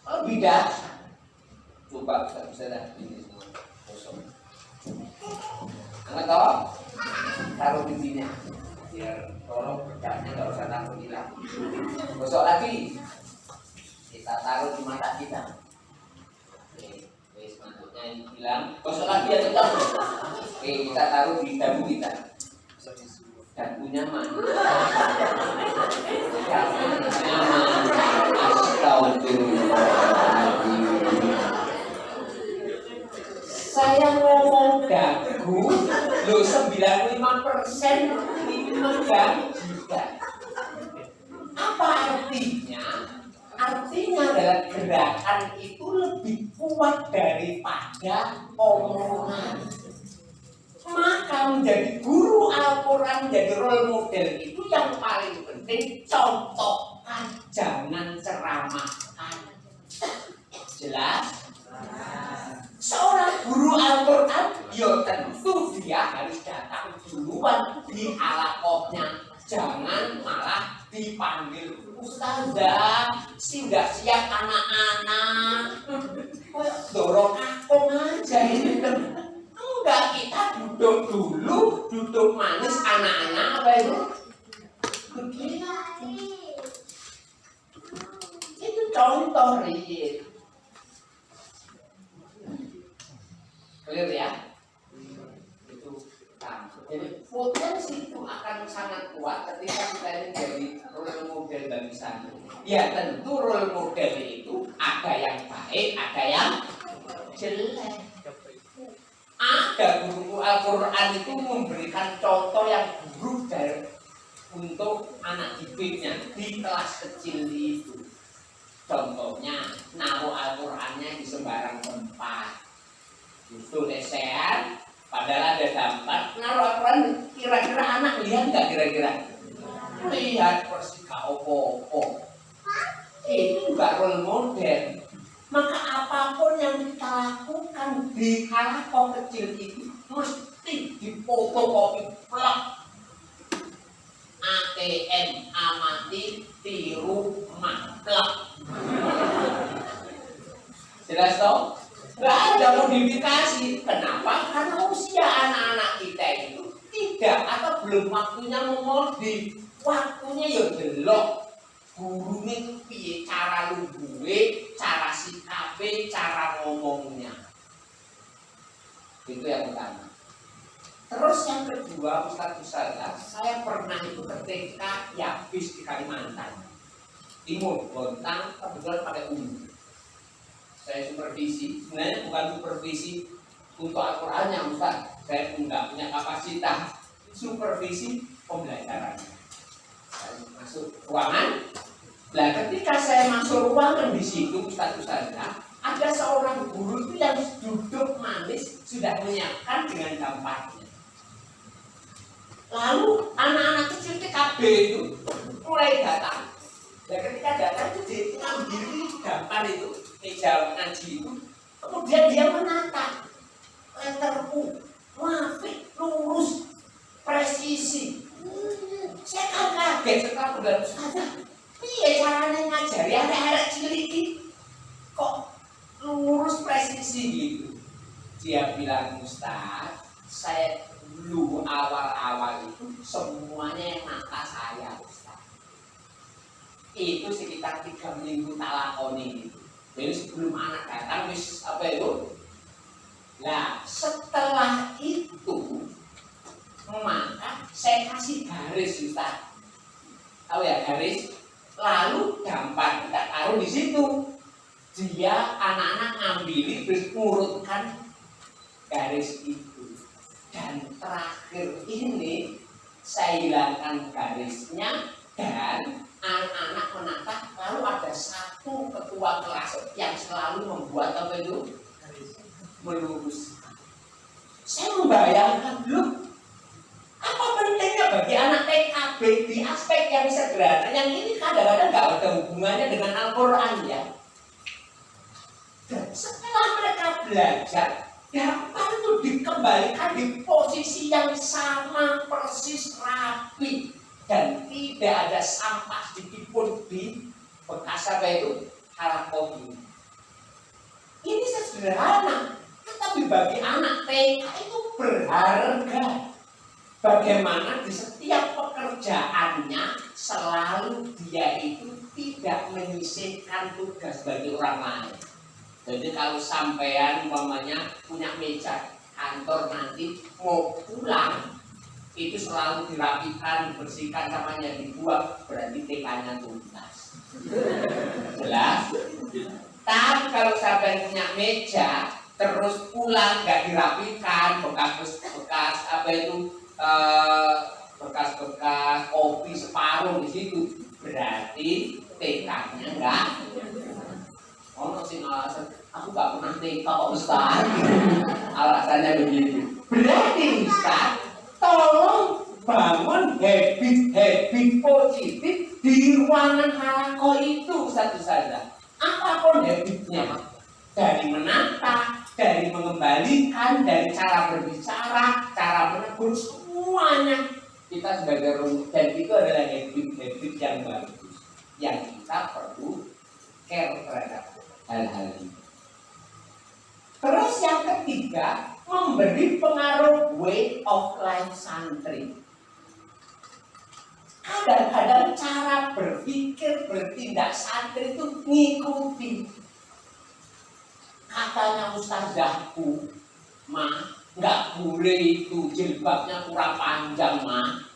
Lebih dahsyat. Coba kita bisa lihat ini semua kosong. Angkat toh, taruh di sini. Biar tolong kerjanya nggak usah takut hilang. Gosok lagi, kita taruh di mata kita. Oke, selanjutnya ini hilang. Gosok lagi ya tetap. Oke, kita taruh di dagu kita. Dagunya mana? Dagunya mana? Astagfirullahaladzim. Saya ngomong dagu, lo 95% menjanjikan. Apa artinya? Artinya adalah gerakan itu lebih kuat daripada omongan. Maka menjadi guru Al-Quran, menjadi role model itu yang paling penting, contohkan, jangan ceramahkan. Jelas? Seorang guru Al-Quran, ya tentu dia harus datang duluan di halaqahnya. Jangan malah dipanggil ustazah, sudah siap anak-anak. Dorong aku aja ini. Enggak, kita duduk dulu, duduk manis anak-anak apa itu? Begitu. Itu contoh real. Clear ya? Itu jadi potensi itu akan sangat kuat ketika kita ini jadi role model bagi santri. Ya tentu role model itu ada yang baik, ada yang jelek. Ada guru Al-Quran itu memberikan contoh yang buruk dari untuk anak didiknya di kelas kecil itu. Contohnya naruh Al-Qurannya di sembarang tempat. Itu lesehan, padahal ada daftar. Naruh Al-Quran, kira-kira anak lihat nggak kira-kira? Lihat persis gak opo-opo. Ini juga role model. Maka apapun yang kita lakukan di halaqah kecil itu mesti difotokopi plak. ATM amati tiru maklak. Jelas toh? Gak ada modifikasi. Kenapa? Karena usia anak-anak kita itu tidak atau belum waktunya memodif. waktunya ya delok gurune piye cara luguhe, cara sikape, cara ngomongnya. Itu yang pertama. Terus yang kedua, Ustaz, saya pernah itu ketika Yabis di Kalimantan Timur, Bontang, kebetulan pakai umum. Saya supervisi, sebenarnya bukan supervisi untuk Al-Qurannya, Ustaz. Saya nggak punya kapasitas supervisi pembelajaran. Saya masuk ruangan. Nah, ketika saya masuk ruangan di situ, Ustaz, ada seorang guru itu yang duduk manis sudah menyiapkan dengan dampaknya. Lalu anak-anak kecil TKB itu mulai datang. Dan ketika datang itu dia ngambil gambar itu, meja ngaji itu, kemudian dia menata letter U, wafik, lurus, presisi. Saya kan kaget setelah bulan Ustazah, piye caranya ngajari anak-anak cilik ini kok lurus presisi gitu. Dia bilang, Ustaz, saya dulu awal-awal itu semuanya yang nata saya, Ustaz. Itu sekitar 3 minggu tak lakoni gitu. Jadi sebelum anak datang wis apa itu? Nah, setelah itu maka saya kasih garis, Ustaz. Tahu ya garis? Lalu gambar kita taruh di situ. Dia anak-anak ngambil terus urutkan garis itu. Dan terakhir ini saya hilangkan garisnya dan anak-anak menata. Lalu ada satu ketua kelas yang selalu membuat apa itu? Meluruskan. Saya membayangkan, loh, apa pentingnya bagi anak TKB di aspek yang sederhana yang ini kadang-kadang nggak ada hubungannya dengan Al-Quran ya. Dan setelah mereka belajar, gambar itu dikembalikan di posisi yang sama persis rapi dan tidak ada sampah sedikit pun di bekas apa itu halakoh ini. Ini sederhana, tetapi bagi anak TK itu berharga. Bagaimana di setiap pekerjaannya selalu dia itu tidak menyisihkan tugas bagi orang lain. Jadi kalau sampean umpamanya punya meja kantor nanti mau pulang itu selalu dirapikan, dibersihkan, namanya dibuang, berarti TK-nya tuntas. Jelas? Tapi kalau sampean punya meja terus pulang nggak dirapikan, bekas-bekas apa itu bekas-bekas kopi separuh di situ, berarti TK-nya enggak. Oh, sing alasan aku nggak pernah TK kok Ustaz. Alasannya begitu. Berarti Ustaz, tolong bangun habit positif di ruangan halakoh itu, Ustaz. Apapun habitnya, dari menata, dari mengembalikan, dari cara berbicara, cara menegur, semuanya kita sebagai rumus, dan itu adalah habit yang bagus yang kita perlu care terhadap hal-hal ini. Terus yang ketiga, memberi pengaruh way of life santri. Kadang-kadang cara berpikir, bertindak santri itu ngikuti. Katanya ustazahku, mah nggak boleh itu jilbabnya kurang panjang, mah.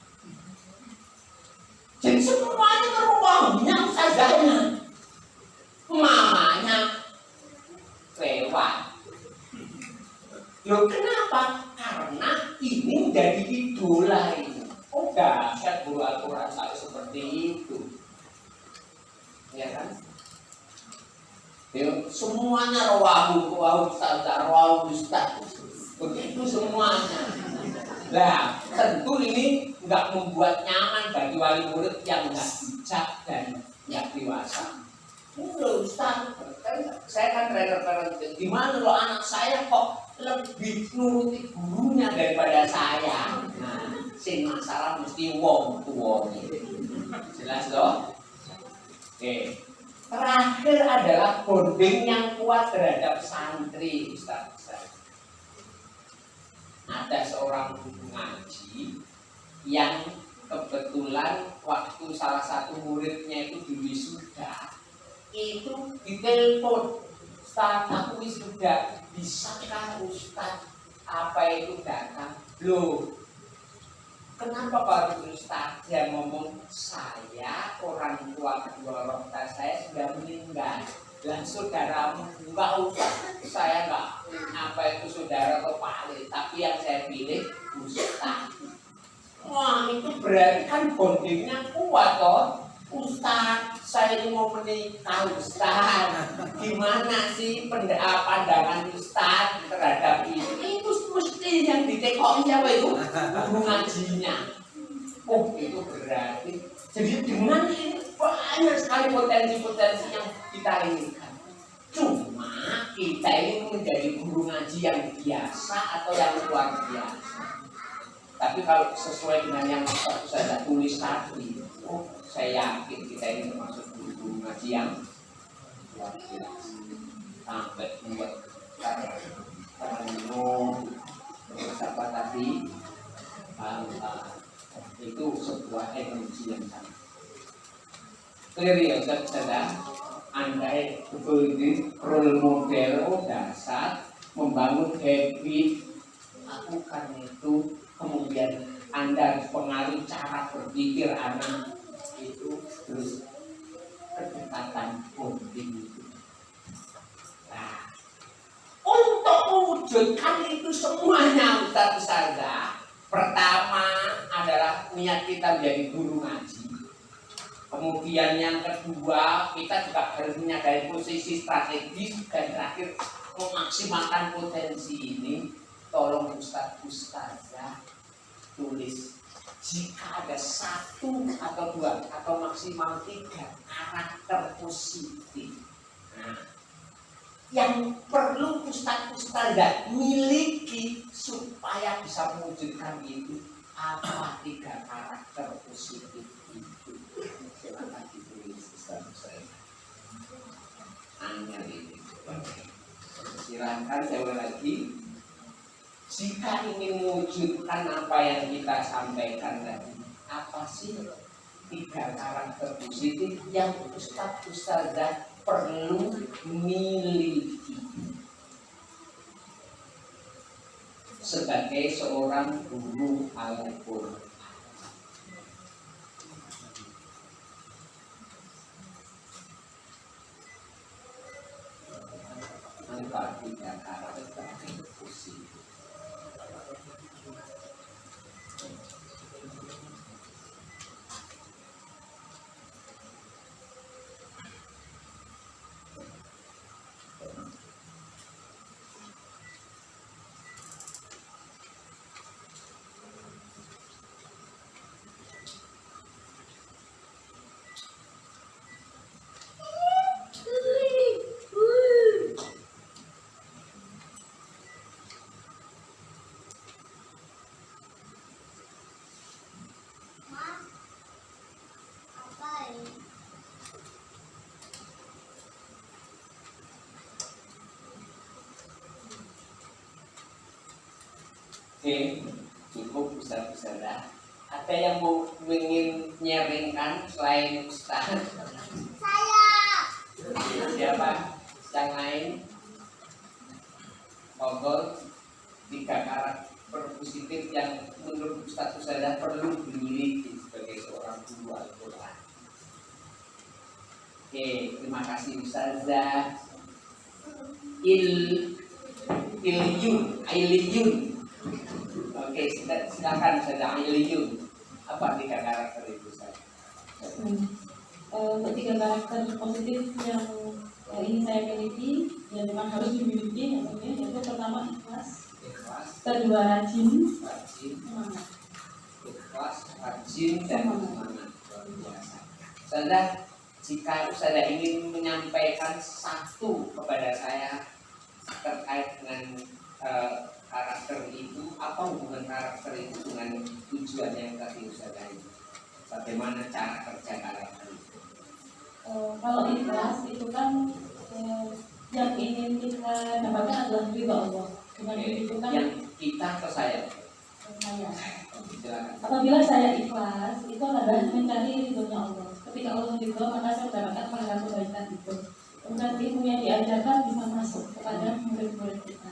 Jadi semuanya teruangnya ustazahnya, mamanya lewat. Loh kenapa? Karena ini menjadi idola ini. Oh dahsyat guru Al-Quran saya seperti itu, ya kan? Semuanya rawahu ustaz, begitu semuanya. Nah, tentu ini nggak membuat nyaman bagi wali murid yang nggak bijak dan nggak dewasa. Loh Ustaz, saya kan trainer gimana lo anak saya kok lebih nuruti gurunya daripada saya. Nah, sing masalah mesti wong tuwa. Jelas loh? Oke. Terakhir adalah bonding yang kuat terhadap santri, Ustaz. Ada seorang guru ngaji yang kebetulan kebetulan waktu salah satu muridnya itu diwisuda, itu ditelepon, Ustaz, aku wisuda, bisakah Ustaz apa itu datang? Loh, kenapa baru Ustaz? Dia ngomong, saya orang tua kedua orang tua saya sudah meninggal. Dan saudaramu enggak usah, saya enggak apa itu saudara atau paling, tapi yang saya pilih Ustaz. Wah, itu berarti kan bondingnya kuat toh. Ustaz, saya ini mau menikah Ustaz. Gimana sih pandangan Ustaz terhadap ini? Itu mesti yang ditekoki apa itu? Guru ngajinya. Oh, itu berarti. Jadi dengan ini banyak sekali potensi-potensi yang kita inginkan. Cuma kita ini menjadi guru ngaji yang biasa atau yang luar biasa. Tapi kalau sesuai dengan yang saya tulis tadi, oh, saya yakin kita ini termasuk guru ngaji yang luar biasa. Sampai membuat termenung bersama tadi, itu sebuah energi yang sangat clear ya Ustaz. Andai betul ini role model dasar membangun habit, lakukan itu, kemudian Anda pengaruh cara berpikir anak itu, terus kedekatan bonding itu. Nah, untuk mewujudkan itu semuanya Ustaz, pertama adalah niat kita menjadi guru ngaji. Kemudian yang kedua, kita juga harus menyadari posisi strategis, dan terakhir memaksimalkan potensi ini. Tolong Ustazah tulis jika ada 1 atau 2 atau maksimal 3 karakter positif. Nah, yang perlu Ustazah miliki supaya bisa mewujudkan itu, apa 3 karakter positif itu? Silakan ditulis Ustaz. Hanya ini. Silakan saya ulang lagi. Jika ingin mewujudkan apa yang kita sampaikan tadi, apa sih 3 karakter positif yang Ustazah perlu miliki sebagai seorang guru Al-Quran? Apa 3 karakter positif? Oke, cukup Ustaz-Ustazah. Ada yang mau ingin nyaringkan selain Ustaz? Saya. Siapa? Yang lain? Monggo 3 karakter positif yang menurut Ustaz-Ustazah perlu dimiliki sebagai seorang guru Al-Quran. Oke, terima kasih Ustazah. Iliyun. Oke, silakan Ustazah Iliyun. Apa 3 karakter itu Ustazah? Untuk 3 karakter positif yang ini saya miliki, yang memang harus dimiliki, yaitu pertama ikhlas, kedua rajin, Ikhlas, rajin, dan semangat. Ustazah, jika Ustazah ingin menyampaikan 1 kepada saya terkait dengan karakter itu, apa hubungan karakter itu dengan tujuan yang tadi Ustazah ini? Bagaimana cara kerja karakter itu? Kalau ikhlas itu kan yang ingin kita dapatkan adalah ridha Allah. Dengan itu kan yang kita atau saya? saya. Silakan. Apabila saya ikhlas, itu adalah mencari ridhonya Allah. Ketika Allah ridho, maka saya mendapatkan pahala kebaikan itu. Kemudian ilmu yang diajarkan bisa masuk kepada murid-murid kita.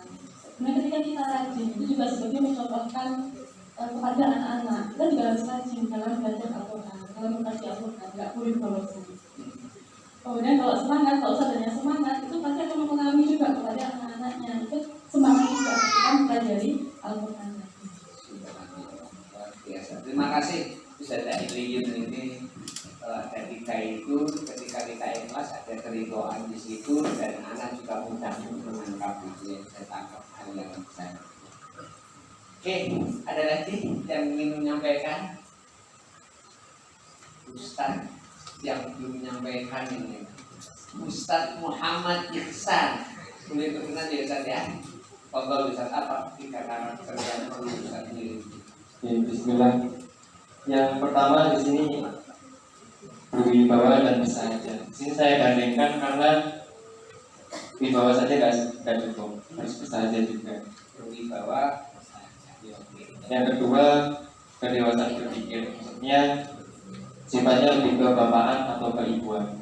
Kemudian ketika kita rajin, itu juga sebagai mencontohkan kepada anak-anak. Kita juga harus rajin dalam belajar Al-Quran, dalam mengkaji Al-Quran, nggak boleh bolos. Kemudian kalau semangat, kalau saudaranya semangat, itu pasti akan mempengaruhi juga kepada anak-anaknya. Itu semangat juga ketika mempelajari Al-Quran. Biasa. Terima kasih Ustaz Ilyun ini. Ketika itu, ketika kita ikhlas ada keridoan di situ dan anak juga mudah menangkap itu yang saya tangkap hal yang besar. Oke, ada lagi yang ingin menyampaikan? Ustaz yang belum menyampaikan ini, Ustaz Muhammad Ihsan. Boleh berkenan ya Ustaz ya? Kontrol Ustaz apa? 3 karakter yang perlu Ustaz pilih. Bismillah. Yang pertama di sini berwibawa dan bersahaja. Di sini saya gandengkan karena wibawa saja nggak cukup, harus bersahaja juga. Berwibawa. Yang kedua, kedewasaan berpikir. Maksudnya sifatnya lebih ke bapaan atau ke ibuan.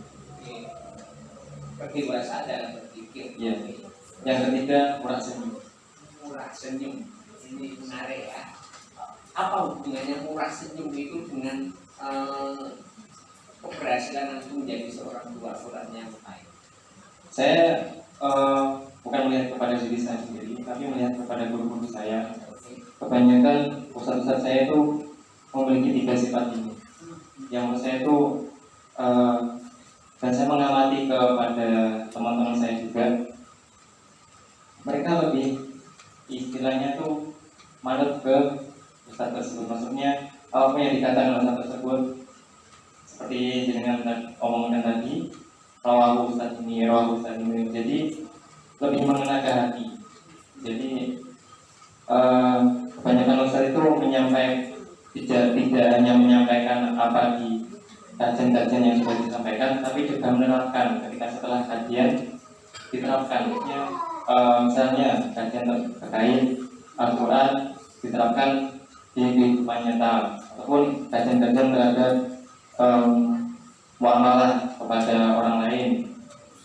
Kedewasaan dalam berpikir. Iya. Yang ketiga, murah senyum. Murah senyum. Ini menarik ya. Apa hubungannya murah senyum itu dengan keberhasilan nanti menjadi seorang dua orang yang baik? Saya bukan melihat kepada diri saya sendiri, tapi melihat kepada guru-guru saya. Kebanyakan ustadz-ustadz saya itu memiliki 3 sifat ini. Yang menurut saya itu dan saya mengamati kepada teman-teman saya juga, mereka lebih istilahnya tuh manut ke ustadz tersebut. Maksudnya apa yang dikatakan ustadz tersebut, seperti dengan omongan tadi, rawahu ustadz ini. Jadi lebih mengena ke hati. Jadi kebanyakan ustadz itu tidak hanya menyampaikan apa di kajian-kajian yang sudah disampaikan, tapi juga menerapkan ketika setelah kajian diterapkan. Misalnya kajian terkait Al-Quran diterapkan di kehidupan nyata, ataupun kajian-kajian terhadap muamalah kepada orang lain,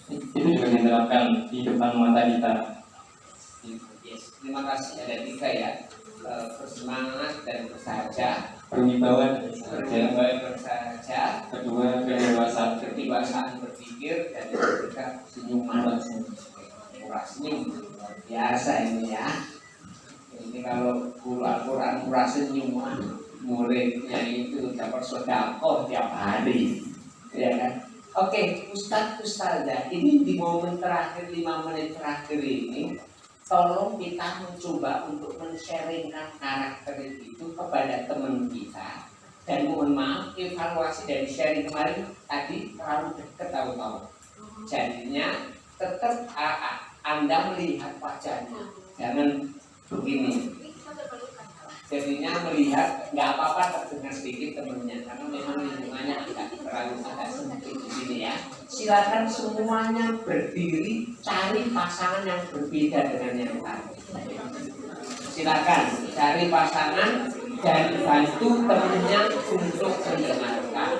itu juga diterapkan di depan mata kita. Yes. Terima kasih. Ada 3 ya. Bersemangat dan bersahaja. Berwibawa dan bersahaja. kedua, Kedewasaan berpikir, dan yang ketiga senyuman. Murah senyum. Biasa ini ya. Ini kalau guru Al-Quran murah senyum, muridnya itu dapat sedekah tiap hari, ya kan? Oke, Ustazah, ini di momen terakhir 5 menit terakhir ini, tolong kita mencoba untuk men-sharingkan karakter itu kepada teman kita. Dan mohon maaf, evaluasi dari sharing kemarin tadi terlalu dekat tahu-tahu. Jadinya tetap Anda melihat wajahnya, jangan begini. Jadinya melihat nggak apa-apa terdengar sedikit temennya, karena memang lingkungannya agak sempit di sini ya. Silakan semuanya berdiri, cari pasangan yang berbeda dengan yang lain. Silakan cari pasangan dan bantu temennya untuk mendengarkan.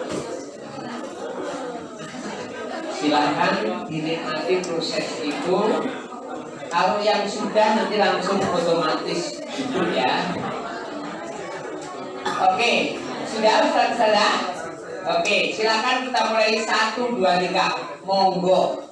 Silakan dinikmati proses itu. Kalau yang sudah nanti langsung otomatis duduk ya. Oke, sudah Ustaz Salah? Oke, silakan kita mulai 1, 2, 3. Monggo.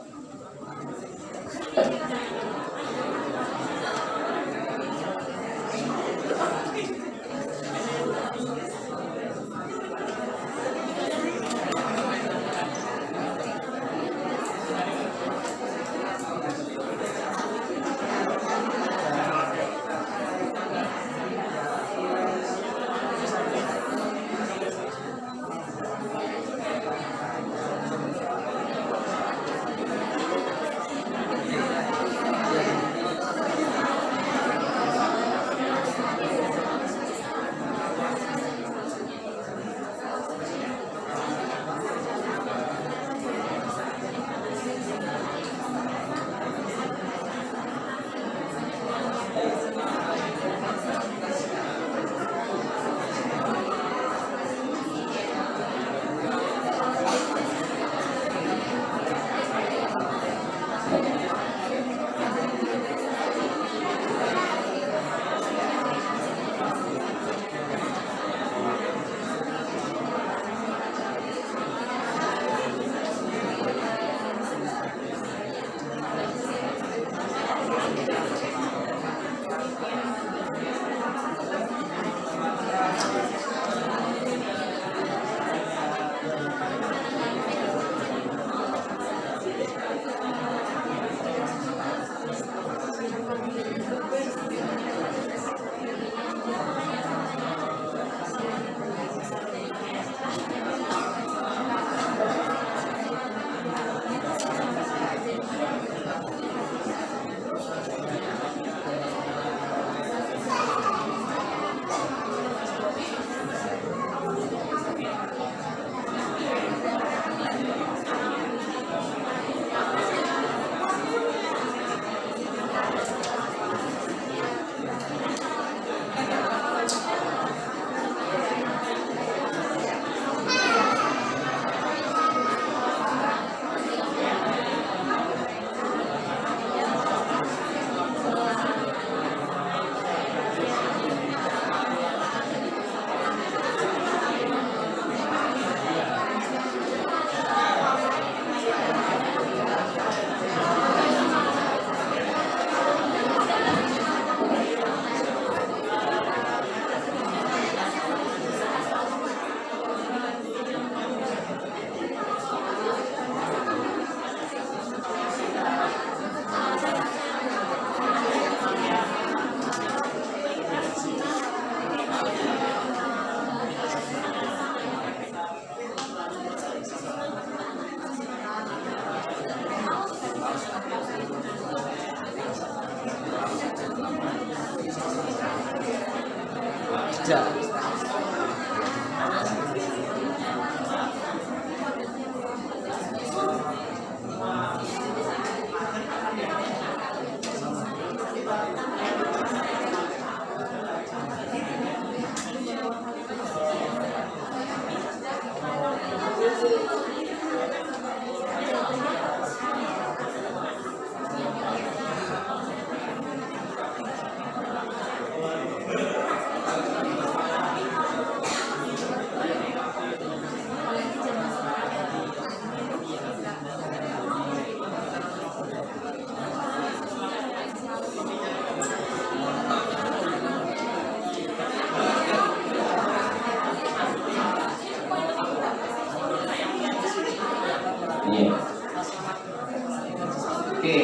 saja. Iya. Oke,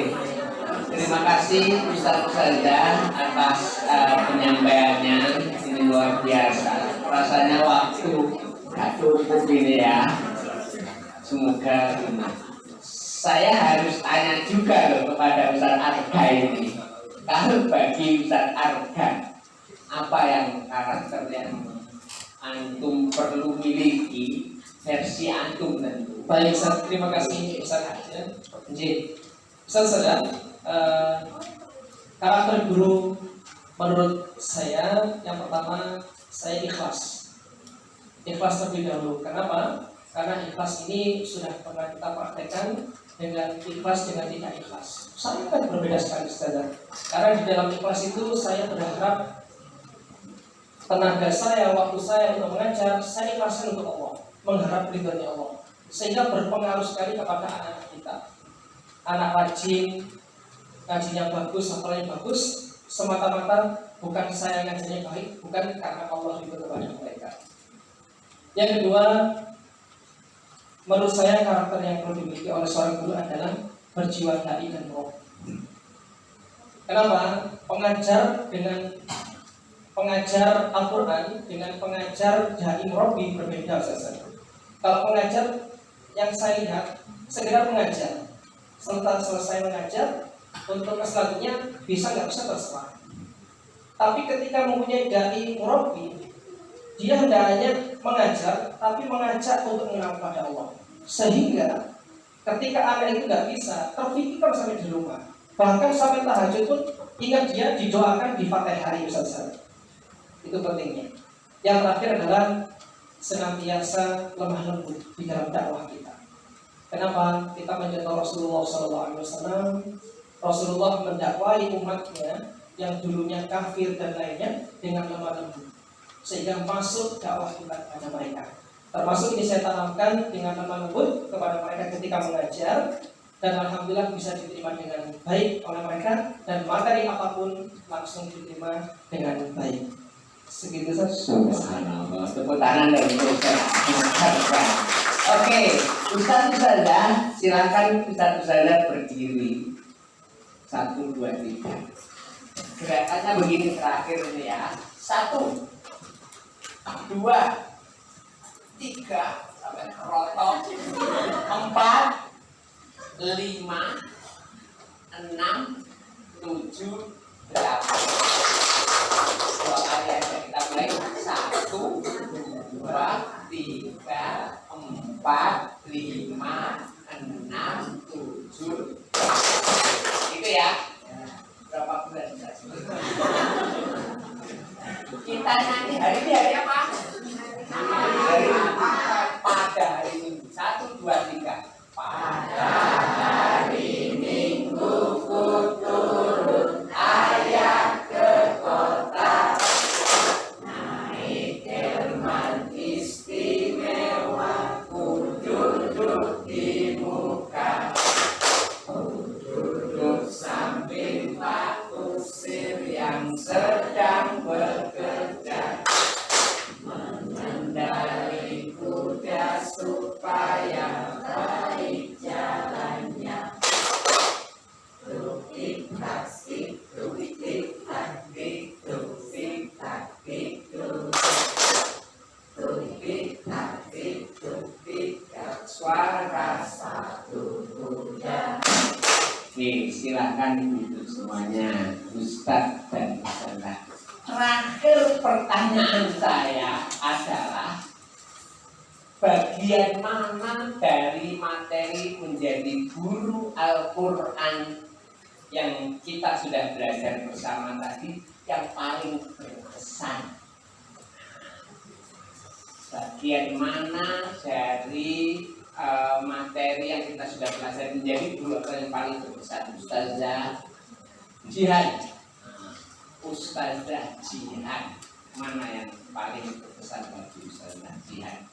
terima kasih Ustaz Ustazah atas penyampaiannya, ini luar biasa. Rasanya waktu gak cukup ini ya. Semoga ini. Saya harus tanya juga loh kepada Ustaz Arga ini. Kalau bagi Ustaz Arga, apa yang karakter yang antum perlu miliki versi antum tentu. Baik, Ustaz, terima kasih Ustaz Hajar. Ustaz Sada, karakter guru menurut saya yang pertama saya ikhlas. Ikhlas terlebih dahulu. Kenapa? Karena ikhlas ini sudah pernah kita praktekkan dengan ikhlas dengan tidak ikhlas. Sangat berbeda sekali, Ustaz. Karena di dalam ikhlas itu saya berharap tenaga saya, waktu saya untuk mengajar, saya ikhlaskan untuk Allah, mengharap ridhonya Allah, sehingga berpengaruh sekali kepada anak-anak kita. Anak rajin, ngajinya bagus, hafalnya bagus, semata-mata bukan saya ngajinya baik, bukan karena Allah ridho kepada mereka. Yang kedua, menurut saya karakter yang perlu dimiliki oleh seorang guru adalah berjiwa dai dan roh. Kenapa? Pengajar Al-Quran dengan pengajar dai murabi berbeda, Ustaz. Kalau pengajar yang saya lihat segera mengajar, setelah selesai mengajar untuk selanjutnya bisa nggak bisa terserah. Tapi ketika mempunyai dai murabi, dia hendaknya mengajar, tapi mengajak untuk mengenal kepada Allah. Sehingga ketika anak itu nggak bisa, terpikirkan sampai di rumah, bahkan sampai tahajud pun ingat dia didoakan di Fatihah, Ustaz. Itu pentingnya. Yang terakhir adalah senantiasa lemah lembut di dalam dakwah kita. Kenapa? Kita mencontoh Rasulullah SAW. Rasulullah mendakwai umatnya yang dulunya kafir dan lainnya dengan lemah lembut, sehingga masuk dakwah kita kepada mereka. Termasuk ini saya tanamkan dengan lemah lembut kepada mereka ketika mengajar, dan alhamdulillah bisa diterima dengan baik oleh mereka, dan materi apapun langsung diterima dengan baik. Segitu saja. Subhanallah. Tepuk tangan dari Ustaz. Oke, Ustaz Ustazah, silakan Ustaz Ustazah berdiri. 1, 2, 3. Gerakannya begini terakhir ini ya. 1, 2, 3 sampai kerotok. 4, 5, 6, 7, 8. Dua kali aja kita mulai. 1, 2, 3, 4, 5, 6, 7. Itu ya. Berapa bulan? Kita nyanyi hari ini hari apa? Hari pada hari Minggu. 1, 2, 3. Pada hari Minggu ku turun ayah ke kota, naik delman istimewa, ku duduk di muka, ku duduk samping Pak Kusir yang sedang bekerja, mengendali kuda supaya baik jalannya. Tukik taksik, tukik taktik, tukik taktik, tukik taktik, tukik suara satu kuda. Oke, silakan duduk semuanya, Ustadz dan Ustazah. Terakhir pertanyaan saya adalah bagian mana dari materi menjadi guru Al-Quran yang kita sudah belajar bersama tadi yang paling berkesan? Bagian mana dari materi yang kita sudah pelajari menjadi guru yang paling berkesan? Ustazah Jihan. Ustazah Jihan, mana yang paling berkesan bagi Ustazah Jihan?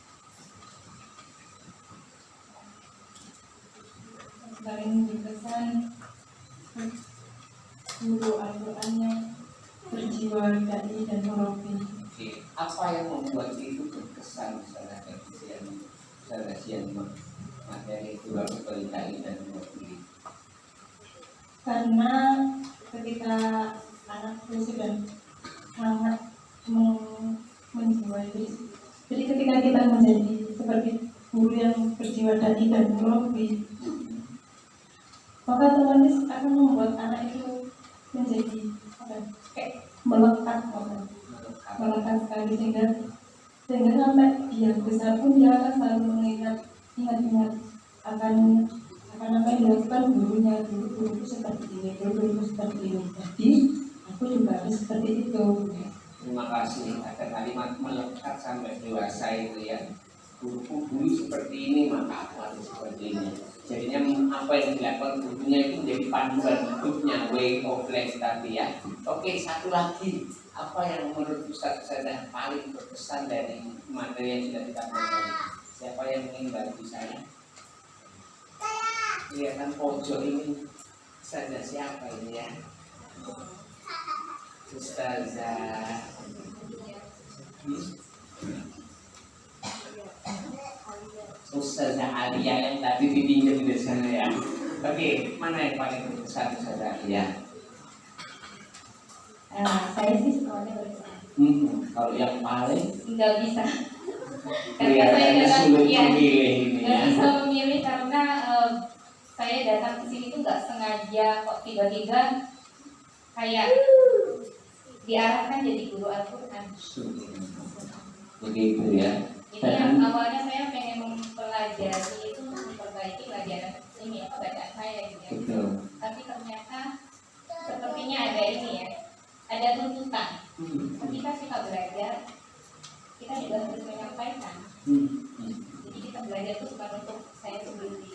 Paling berkesan guru Al-Qurannya berjiwa dai dan murabi. Oke. Apa yang membuat itu berkesan Ustazah Jihan materi guru Al-Quran dai dan murabi? Karena ketika anakku sudah sangat menjiwai, jadi ketika kita menjadi seperti guru yang berjiwa dai dan murabi, maka otomatis akan membuat anak itu menjadi kayak melekat sekali, sehingga sampai dia besar pun dia akan selalu ingat akan apa yang dilakukan gurunya, guru seperti ini, guru seperti ini. Jadi aku juga harus seperti itu. Terima kasih. Ada kalimat melekat sampai dewasa itu ya. Guruku dulu seperti ini, maka aku harus seperti ini. Jadinya apa yang dilakukan gurunya itu menjadi panduan hidupnya, way of life tadi ya. Oke, satu lagi, apa yang menurut Ustaz Ustazah paling berkesan dari materi yang sudah kita pelajari? Siapa yang ingin bantu saya? Kelihatan pojok ini, Ustazah siapa ini ya? Ustazah Ustazah Alia yang tadi dipinjam di sana ya. Oke, mana yang paling berkesan Ustazah Alia? Saya sih semuanya berkesan. Kalau yang paling Nggak bisa. kelihatannya sulit memilih ini Nggak ya. bisa memilih karena saya datang ke sini tuh nggak sengaja kok tiba-tiba kayak diarahkan jadi guru Al-Quran. Begitu ya. Jadi yang awalnya saya pengen mempelajari itu memperbaiki pelajaran ini ya, bacaan saya gitu ya. Betul. Tapi ternyata sepertinya ada ini ya, ada tuntutan. Ketika kita belajar, kita juga harus menyampaikan. Jadi kita belajar itu bukan untuk saya sendiri.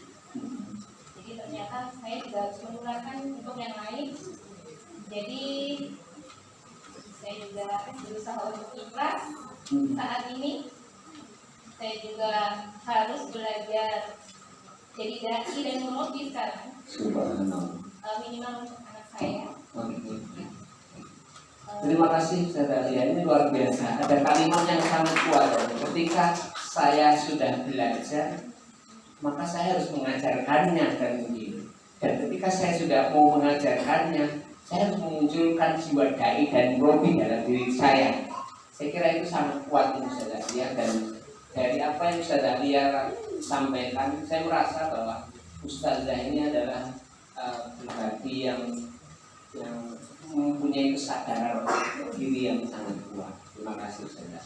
Jadi ternyata saya juga harus menularkan untuk yang lain. Jadi saya juga berusaha untuk ikhlas saat ini. Saya juga harus belajar jadi dai dan murabi sekarang. Subhanallah. Minimal untuk anak saya. Terima kasih Ustazah Alia, ini luar biasa. Ada kalimat yang sangat kuat. Ketika saya sudah belajar, maka saya harus mengajarkannya kan begitu. Dan ketika saya sudah mau mengajarkannya, saya harus memunculkan jiwa dai dan murabi dalam diri saya. Saya kira itu sangat kuat Ustazah Alia, dan dari apa yang Ustazah Alia sampaikan, saya merasa bahwa Ustazah ini adalah pribadi yang mempunyai kesadaran diri yang sangat kuat. Terima kasih Ustazah.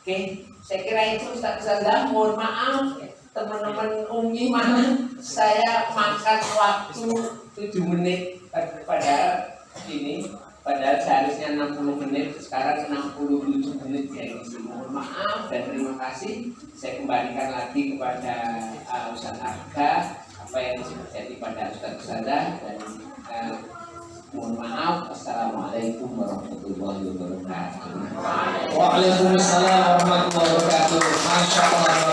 Oke, saya kira itu Ustazah. Mohon maaf teman-teman Umi, mana saya makan waktu 7 menit pada ini, padahal seharusnya 60 menit, sekarang 67 menit ya. Mohon maaf dan terima kasih. Saya kembalikan lagi kepada Ustaz Arga apa yang terjadi pada Ustazah, dan mohon maaf. Assalamualaikum warahmatullahi wabarakatuh. Waalaikumsalam warahmatullahi wabarakatuh. Masya Allah.